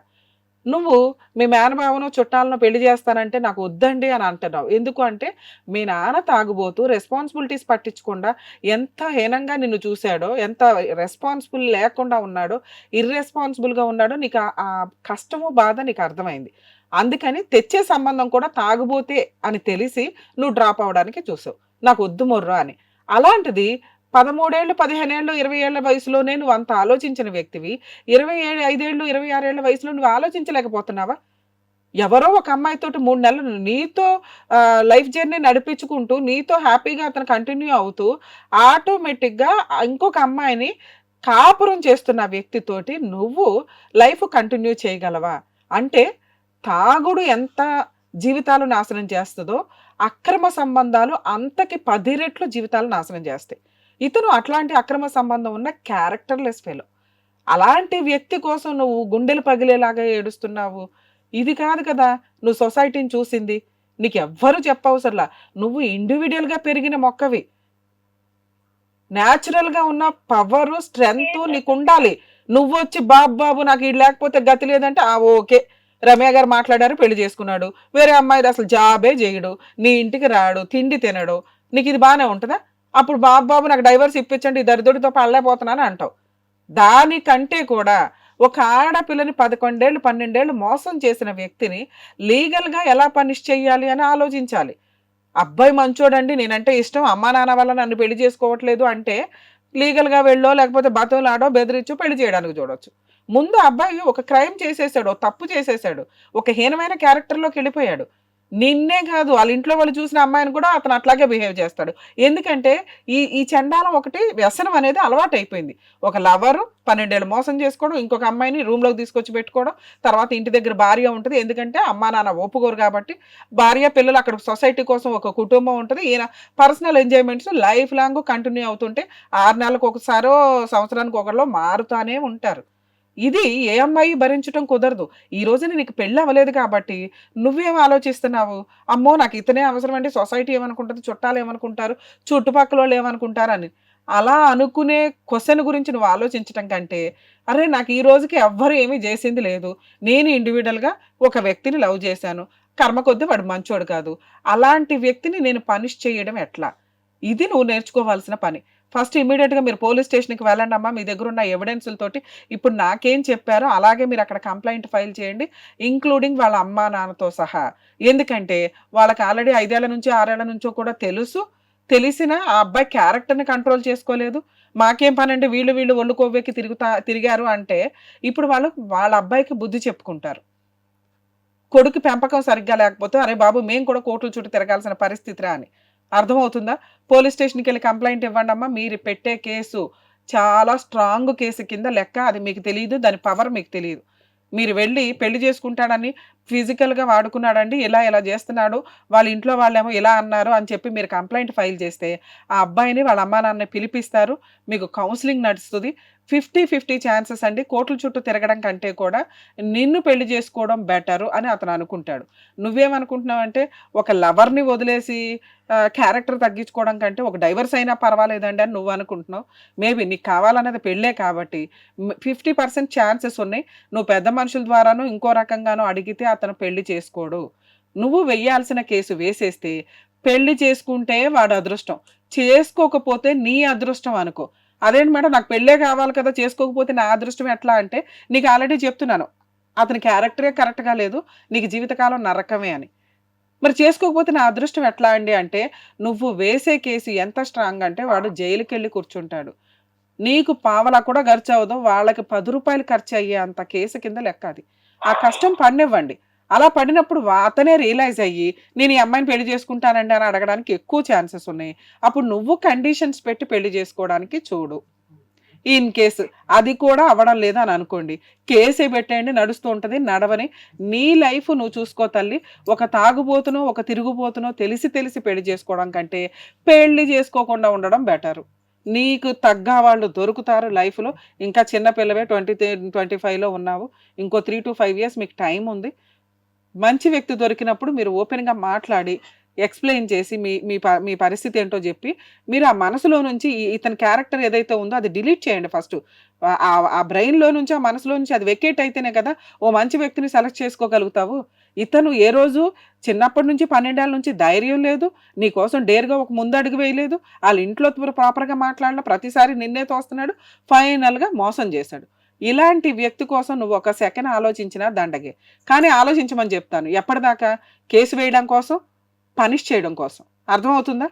నువ్వు మీ మేనబావనో చుట్టాలను పెళ్లి చేస్తానంటే నాకు వద్దండి అని అంటున్నావు. ఎందుకు అంటే, మీ నాన్న తాగుబోతూ రెస్పాన్సిబిలిటీస్ పట్టించకుండా ఎంత హీనంగా నిన్ను చూశాడో, ఎంత రెస్పాన్సిబుల్ లేకుండా ఉన్నాడో, ఇర్రెస్పాన్సిబుల్గా ఉన్నాడో నీకు ఆ కష్టము బాధ నీకు అర్థమైంది. అందుకని తెచ్చే సంబంధం కూడా తాగుబోతే అని తెలిసి నువ్వు డ్రాప్ అవడానికి చూసావు, నాకు వద్దు మొర్రా అని. అలాంటిది 13 ఏళ్ళు 15 ఏళ్ళు 20 ఏళ్ల వయసులోనే నువ్వు అంత ఆలోచించిన వ్యక్తివి 25 ఏళ్ళు 26 ఏళ్ల వయసులో నువ్వు ఆలోచించలేకపోతున్నావా? ఎవరో ఒక అమ్మాయితోటి 3 నెలలు నీతో లైఫ్ జర్నీ నడిపించుకుంటూ నీతో హ్యాపీగా అతను కంటిన్యూ అవుతూ ఆటోమేటిక్గా ఇంకొక అమ్మాయిని కాపురం చేస్తున్న వ్యక్తితోటి నువ్వు లైఫ్ కంటిన్యూ చేయగలవా? అంటే తాగుడు ఎంత జీవితాలు నాశనం చేస్తుందో అక్రమ సంబంధాలు అంతకి 10 రెట్లు జీవితాలు నాశనం చేస్తాయి. ఇతను అట్లాంటి అక్రమ సంబంధం ఉన్న క్యారెక్టర్లెస్ ఫెలో. అలాంటి వ్యక్తి కోసం నువ్వు గుండెలు పగిలేలాగా ఏడుస్తున్నావు. ఇది కాదు కదా నువ్వు సొసైటీని చూసింది. నీకు ఎవ్వరు చెప్పవసరలా. నువ్వు ఇండివిజువల్గా పెరిగిన మొక్కవి. న్యాచురల్గా ఉన్న పవరు స్ట్రెంగ్త్ నీకు ఉండాలి. నువ్వు వచ్చి బాబు నాకు ఇది లేకపోతే గతి లేదంటే ఓకే రమ్య గారు మాట్లాడారు, పెళ్లి చేసుకున్నాడు, వేరే అమ్మాయి అసలు జాబే చేయడు, నీ ఇంటికి రాడు, తిండి తినడు, నీకు ఇది బాగానే ఉంటుందా? అప్పుడు బాబు నాకు డైవర్స్ ఇప్పించండి, ఈ దరిద్రుడితో పడలేకపోతున్నాను అంటావు. దానికంటే కూడా ఒక ఆడపిల్లని 11 ఏళ్ళు 12 ఏళ్ళు మోసం చేసిన వ్యక్తిని లీగల్గా ఎలా పనిష్ చేయాలి అని ఆలోచించాలి. అబ్బాయి మంచోడండి, నేనంటే ఇష్టం, అమ్మా నాన్న వల్ల నన్ను పెళ్లి చేసుకోవట్లేదు అంటే లీగల్గా వెళ్ళో లేకపోతే బతులాడో బెదిరించో పెళ్లి చేయడానికి చూడొచ్చు. ముందు అబ్బాయి ఒక క్రైమ్ చేసేసాడు, తప్పు చేసేసాడు, ఒక హీనమైన క్యారెక్టర్లోకి వెళ్ళిపోయాడు. నిన్నే కాదు వాళ్ళ ఇంట్లో వాళ్ళు చూసిన అమ్మాయిని కూడా అతను అట్లాగే బిహేవ్ చేస్తాడు. ఎందుకంటే ఈ చండాలం ఒకటి వ్యసనం అనేది అలవాటు అయిపోయింది. ఒక లవరు 12 ఏళ్ళు మోసం చేసుకోవడం, ఇంకొక అమ్మాయిని రూమ్లోకి తీసుకొచ్చి పెట్టుకోవడం, తర్వాత ఇంటి దగ్గర భార్య ఉంటుంది, ఎందుకంటే అమ్మా నాన్న ఒప్పుకోరు కాబట్టి. భార్య పిల్లలు అక్కడ సొసైటీ కోసం ఒక కుటుంబం ఉంటుంది. ఈయన personal enjoyments life long continue అవుతుంటే 6 నెలలకు ఒకసారో సంవత్సరానికి ఒకరిలో మారుతానే ఉంటారు. ఇది ఏ అమ్మాయి భరించడం కుదరదు. ఈ రోజున నీకు పెళ్ళి అవ్వలేదు కాబట్టి నువ్వేం ఆలోచిస్తున్నావు? అమ్మో నాకు ఇతనే అవసరం అండి, సొసైటీ ఏమనుకుంటుంది, చుట్టాలు ఏమనుకుంటారు, చుట్టుపక్కల వాళ్ళు ఏమనుకుంటారు అని. అలా అనుకునే క్వశ్చన్ గురించి నువ్వు ఆలోచించటం కంటే, అరే నాకు ఈ రోజుకి ఎవ్వరు ఏమీ చేసింది లేదు, నేను ఇండివిజువల్గా ఒక వ్యక్తిని లవ్ చేశాను, కర్మ కొద్దీ వాడు మంచోడు కాదు, అలాంటి వ్యక్తిని నేను పనిష్ చేయడం ఎట్లా? ఇది నువ్వు నేర్చుకోవాల్సిన పని. ఫస్ట్ ఇమీడియట్గా మీరు పోలీస్ స్టేషన్కి వెళ్ళండి అమ్మా, మీ దగ్గర ఉన్న ఎవిడెన్స్లతోటి ఇప్పుడు నాకేం చెప్పారో అలాగే మీరు అక్కడ కంప్లైంట్ ఫైల్ చేయండి, ఇంక్లూడింగ్ వాళ్ళ అమ్మా నాన్నతో సహా. ఎందుకంటే వాళ్ళకి ఆల్రెడీ 5 ఏళ్ల నుంచి 6 ఏళ్ల నుంచో కూడా తెలిసిన ఆ అబ్బాయి క్యారెక్టర్ని కంట్రోల్ చేసుకోలేదు. మాకేం పని అంటే వీళ్ళు ఒళ్ళు కొవ్వెక్కి తిరిగారు అంటే ఇప్పుడు వాళ్ళ అబ్బాయికి బుద్ధి చెప్పుకుంటారు. కొడుకు పెంపకం సరిగ్గా లేకపోతే అరే బాబు మేము కూడా కోర్టుల చుట్టూ తిరగాల్సిన పరిస్థితిరా అని. అర్థమవుతుందా? పోలీస్ స్టేషన్కి వెళ్ళి కంప్లైంట్ ఇవ్వండి అమ్మా. మీరు పెట్టే కేసు చాలా స్ట్రాంగ్ కేసు కింద లెక్క. అది మీకు తెలియదు, దాని పవర్ మీకు తెలియదు. మీరు వెళ్ళి పెళ్లి చేసుకుంటాడని ఫిజికల్గా వాడుకున్నాడండి, ఇలా చేస్తున్నాడు, వాళ్ళ ఇంట్లో వాళ్ళేమో ఇలా అన్నారు అని చెప్పి మీరు కంప్లైంట్ ఫైల్ చేస్తే ఆ అబ్బాయిని వాళ్ళ అమ్మా నాన్న పిలిపిస్తారు, మీకు కౌన్సిలింగ్ నడుస్తుంది. 50-50 ఛాన్సెస్ అండి. కోర్టుల చుట్టూ తిరగడం కంటే కూడా నిన్ను పెళ్లి చేసుకోవడం బెటరు అని అతను అనుకుంటాడు. నువ్వేమనుకుంటున్నావు అంటే ఒక లవర్ని వదిలేసి క్యారెక్టర్ తగ్గించుకోవడం కంటే ఒక డైవర్స్ అయినా పర్వాలేదండి అని నువ్వు అనుకుంటున్నావు. మేబీ నీకు కావాలన్నది పెళ్ళే కాబట్టి 50% ఛాన్సెస్ ఉన్నాయి. నువ్వు పెద్ద మనుషుల ద్వారానో ఇంకో రకంగానో అడిగితే అతను పెళ్లి చేసుకోడు. నువ్వు వెయ్యాల్సిన కేసు వేసేస్తే పెళ్లి చేసుకుంటే వాడు అదృష్టం, చేసుకోకపోతే నీ అదృష్టం అనుకో. అదేంటి మేడం నాకు పెళ్ళే కావాలి కదా, చేసుకోకపోతే నా అదృష్టం ఎట్లా అంటే, నీకు ఆల్రెడీ చెప్తున్నాను అతని క్యారెక్టరే కరెక్ట్గా లేదు, నీకు జీవితకాలం నరకమే అని. మరి చేసుకోకపోతే నా అదృష్టం ఎట్లా అండి అంటే, నువ్వు వేసే కేసు ఎంత స్ట్రాంగ్ అంటే వాడు జైలుకి వెళ్ళి కూర్చుంటాడు, నీకు పావలా కూడా ఖర్చు అవ్వదు, వాళ్ళకి 10 రూపాయలు ఖర్చు అయ్యే అంత కేసు కింద లెక్క అది. ఆ కష్టం పడినివ్వండి. అలా పడినప్పుడు అతనే రియలైజ్ అయ్యి నేను ఈ అమ్మాయిని పెళ్లి చేసుకుంటానండి అని అడగడానికి ఎక్కువ ఛాన్సెస్ ఉన్నాయి. అప్పుడు నువ్వు కండిషన్స్ పెట్టి పెళ్లి చేసుకోవడానికి చూడు. ఇన్ కేసు అది కూడా అవ్వడం లేదని అనుకోండి, కేసే పెట్టేయండి, నడుస్తూ ఉంటుంది. నడవని నీ లైఫ్ నువ్వు చూసుకో తల్లి. ఒక తాగుబోతునో ఒక తిరుగుబోతునో తెలిసి పెళ్లి చేసుకోవడం కంటే పెళ్లి చేసుకోకుండా ఉండడం బెటరు. నీకు తగ్గ వాళ్ళు దొరుకుతారు లైఫ్లో. ఇంకా చిన్న పిల్లవే 25లో ఉన్నావు, ఇంకో 3 to 5 years మీకు టైం ఉంది. మంచి వ్యక్తి దొరికినప్పుడు మీరు ఓపెన్గా మాట్లాడి ఎక్స్ప్లెయిన్ చేసి మీ పరిస్థితి ఏంటో చెప్పి మీరు ఆ మనసులో నుంచి ఇతని క్యారెక్టర్ ఏదైతే ఉందో అది డిలీట్ చేయండి ఫస్ట్. ఆ బ్రెయిన్లో నుంచి ఆ మనసులో నుంచి అది వెకేట్ అయితేనే కదా ఓ మంచి వ్యక్తిని సెలెక్ట్ చేసుకోగలుగుతావు. ఇతను ఏ రోజు చిన్నప్పటి నుంచి 12 ఏళ్ళ నుంచి ధైర్యం లేదు, నీకోసం డేర్గా ఒక ముందడుగు వేయలేదు, వాళ్ళ ఇంట్లో ప్రాపర్గా మాట్లాడిన ప్రతిసారి నిన్నే తోస్తున్నాడు, ఫైనల్గా మోసం చేశాడు. ఇలాంటి వ్యక్తి కోసం నువ్వు ఒక సెకండ్ ఆలోచించినా దండగే. కానీ ఆలోచించమని చెప్తాను, ఎప్పటిదాకా? కేసు వేయడం కోసం, పనిష్ చేయడం కోసం. అర్థమవుతుందా?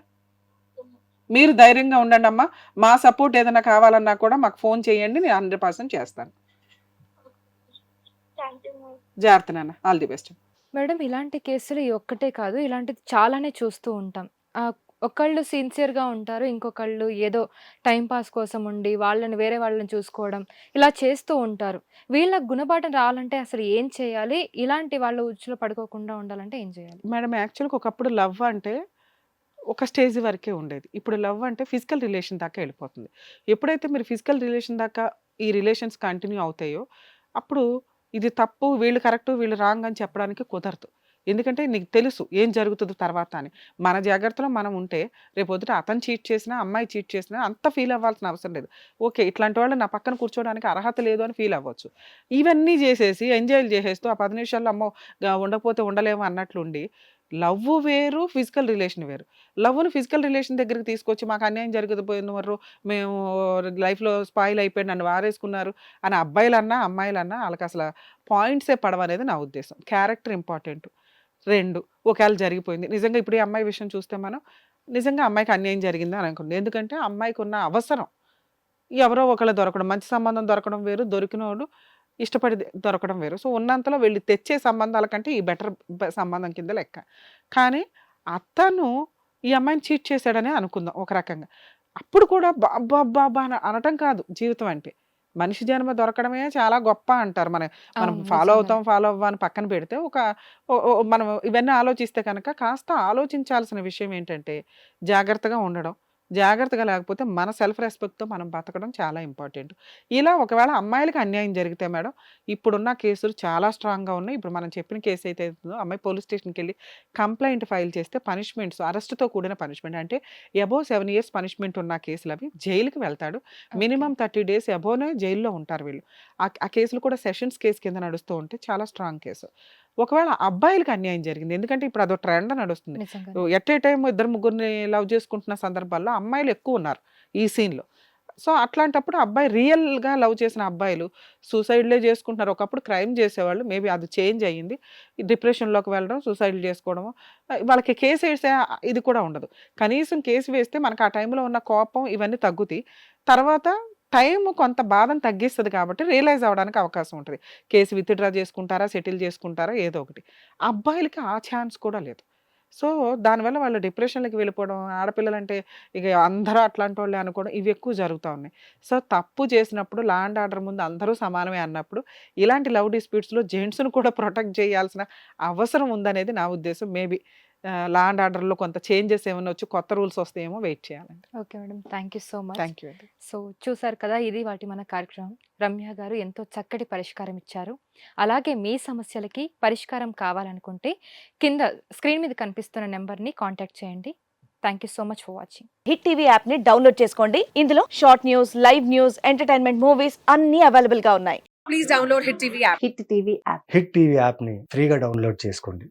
మీరు ధైర్యంగా ఉండండి అమ్మా. మా సపోర్ట్ ఏదైనా కావాలన్నా కూడా మాకు ఫోన్ చేయండి, నేను 100% చేస్తాను. జాగ్రత్త నాన్న, ఆల్ ది బెస్ట్. మేడం, ఇలాంటి కేసులు ఈ ఒక్కటే కాదు, ఇలాంటిది చాలానే చూస్తూ ఉంటాం. ఒకళ్ళు సిన్సియర్‌గా ఉంటారు. ఇంకొకళ్ళు ఏదో టైమ్ పాస్ కోసం ఉండి వేరే వాళ్ళని చూసుకోవడం ఇలా చేస్తూ ఉంటారు. వీళ్ళకి గుణపాఠం రావాలంటే అసలు ఏం చేయాలి? ఇలాంటి వాళ్ళ ఉచ్చులో పడుకోకుండా ఉండాలంటే ఏం చేయాలి? మేడం యాక్చువల్‌గా ఒకప్పుడు లవ్ అంటే ఒక స్టేజ్ వరకే ఉండేది. ఇప్పుడు లవ్ అంటే ఫిజికల్ రిలేషన్ దాకా వెళ్ళిపోతుంది. ఎప్పుడైతే మీరు ఫిజికల్ రిలేషన్ దాకా ఈ రిలేషన్స్ కంటిన్యూ అవుతాయో, అప్పుడు ఇది తప్పు, వీళ్ళు కరెక్ట్, వీళ్ళు రాంగ్ అని చెప్పడానికి కుదరదు. ఎందుకంటే నీకు తెలుసు ఏం జరుగుతుందో తర్వాత అని. మన జాగ్రత్తలో మనం ఉంటే రేపొద్దుట అతను చీట్ చేసినా, అమ్మాయి చీట్ చేసినా అంత ఫీల్ అవ్వాల్సిన అవసరం లేదు. ఓకే. ఇట్లాంటి వాళ్ళు నా పక్కన కూర్చోవడానికి అర్హత లేదు అని ఫీల్ అవ్వచ్చు. ఇవన్నీ చేసేసి ఎంజాయ్‌లు చేసేస్తూ ఆ 10 నిమిషాల్లో అమ్మో! ఉండకపోతే ఉండలేము అన్నట్లుండి లవ్వు వేరు, ఫిజికల్ రిలేషన్ వేరు. లవ్‌ని ఫిజికల్ రిలేషన్ దగ్గరికి తీసుకొచ్చి మాకు అన్యాయం జరగకపోయినవారు, మేము లైఫ్‌లో స్పాయిల్ అయిపోయి నన్ను వారేసుకున్నారు అని అబ్బాయిలన్నా, అమ్మాయిలన్నా ఆళ్ళకసల పాయింట్సే పడవనేది నా ఉద్దేశం. Character important. 2 ఒకవేళ జరిగిపోయింది. నిజంగా ఇప్పుడు ఈ అమ్మాయి విషయం చూస్తే మనం నిజంగా అమ్మాయికి అన్యాయం జరిగింది అని అనుకోండి. ఎందుకంటే అమ్మాయికున్న అవసరం ఎవరో ఒకళ్ళు దొరకడం, మంచి సంబంధం దొరకడం వేరు, దొరికినోడు ఇష్టపడి దొరకడం వేరు. సో, ఉన్నంతలో వీళ్ళు తెచ్చే సంబంధాల కంటే ఈ బెటర్ సంబంధం కింద లెక్క. కానీ అతను ఈ అమ్మాయిని చీట్ చేశాడనే అనుకుందాం ఒక రకంగా. అప్పుడు కూడా అబ్బబ్బబ్బా! అని అనటం కాదు జీవితం అంటే. మనిషి జన్మ దొరకడమే చాలా గొప్ప అంటారు. మనం అవును. ఫాలో నిజంగానే. అవుతాం, ఫాలో అవ్వం అని పక్కన పెడితే మనం ఇవన్నీ ఆలోచిస్తే కనుక కాస్త ఆలోచించాల్సిన విషయం ఏంటంటే జాగ్రత్తగా ఉండడం. జాగ్రత్తగా లేకపోతే మన సెల్ఫ్ రెస్పెక్ట్‌తో మనం బతకడం చాలా ఇంపార్టెంట్. ఇలా ఒకవేళ అమ్మాయిలకి అన్యాయం జరిగితే మేడం, ఇప్పుడున్న కేసులు చాలా స్ట్రాంగ్‌గా ఉన్నాయి. ఇప్పుడు మనం చెప్పిన కేస్ అయితే ఉందో అమ్మాయి పోలీస్ స్టేషన్‌కెళ్ళి కంప్లెయింట్ ఫైల్ చేస్తే పనిష్మెంట్స్ అరెస్ట్‌తో కూడిన పనిష్మెంట్ అంటే అబోవ్ 7 ఇయర్స్ పనిష్మెంట్ ఉన్న కేసులవి జైలుకి వెళ్తాడు. ఓకే. మినిమమ్ 30 డేస్ అబోవ్‌నే జైల్‌లో ఉంటారు వీళ్ళు. ఆ కేసులు కూడా సెషన్స్ కేస్ కింద నడుస్తూ ఉంటే చాలా స్ట్రాంగ్ కేసు. ఒకవేళ అబ్బాయిలకి అన్యాయం జరిగింది. ఎందుకంటే ఇప్పుడు అదో ట్రెండ్ నడుస్తుంది. నిజంగానే. ఎట్ ఏ టైమ్ ఇద్దరు ముగ్గురిని లవ్ చేసుకుంటున్న సందర్భాల్లో అమ్మాయిలు ఎక్కువ ఉన్నారు ఈ సీన్‌లో. సో, అట్లాంటప్పుడు అబ్బాయి రియల్‌గా లవ్ చేసిన అబ్బాయిలు సూసైడ్‌లే చేసుకుంటున్నారు. ఒకప్పుడు క్రైమ్ చేసేవాళ్ళు. మేబీ అది చేంజ్ అయ్యింది. డిప్రెషన్‌లోకి వెళ్ళడం, సూసైడ్‌లు చేసుకోవడము. వాళ్ళకి కేస్ ఏసే ఇది కూడా ఉండదు. కనీసం కేసు వేస్తే మనకు ఆ టైంలో ఉన్న కోపం ఇవన్నీ తగ్గుతాయి. తర్వాత టైం కొంత బాధను తగ్గిస్తది కాబట్టి రియలైజ్ అవ్వడానికి అవకాశం ఉంటది. కేసు విత్‌డ్రా చేసుకుంటారా, సెటిల్ చేసుకుంటారా ఏదో ఒకటి. అబ్బాయిలకి ఆ ఛాన్స్ కూడా లేదు. సో, దానివల్ల వాళ్ళు డిప్రెషన్‌లకి వెళ్ళిపోవడం, ఆడపిల్లలంటే ఇగ అందరూ అట్లాంటోళ్ళే అనుకోవడం ఇవి ఎక్కువ జరుగుతా ఉన్నాయి. సో, తప్పు చేసినప్పుడు లా అండ్ ఆర్డర్ ముందు అందరూ సమానమే అన్నప్పుడు ఇలాంటి లవ్ డిస్ప్యూట్స్‌లో జెంట్స్‌ని కూడా ప్రొటెక్ట్ చేయాల్సిన అవసరం ఉందనేది నా ఉద్దేశం. మేబీ లా అండ్ ఆర్డర్‌లో కొంత చేంజెస్ ఏమన్నా వచ్చి కొత్త రూల్స్ వస్తాయేమో వెయిట్ చేయాలండి. Okay madam. Thank you so much. Thank you అండి. సో, చూసారు కదా! ఇది వాటి మన కార్యక్రమం. రమ్య గారు ఎంతో చక్కటి పరిష్కారం ఇచ్చారు. అలాగే మీ సమస్యలకి పరిష్కారం కావాలనుకుంటే కింద స్క్రీన్ మీద కనిపిస్తున్న నెంబర్‌ని కాంటాక్ట్ చేయండి. Thank you so much for watching. Hit TV app ని డౌన్లోడ్ చేసుకోండి. ఇందులో short news, live news, entertainment movies అన్ని అవైలబుల్ గా ఉన్నాయి. Please download Hit TV app. Hit TV app. Hit TV యాప్ని ఫ్రీగా డౌన్లోడ్ చేసుకోండి.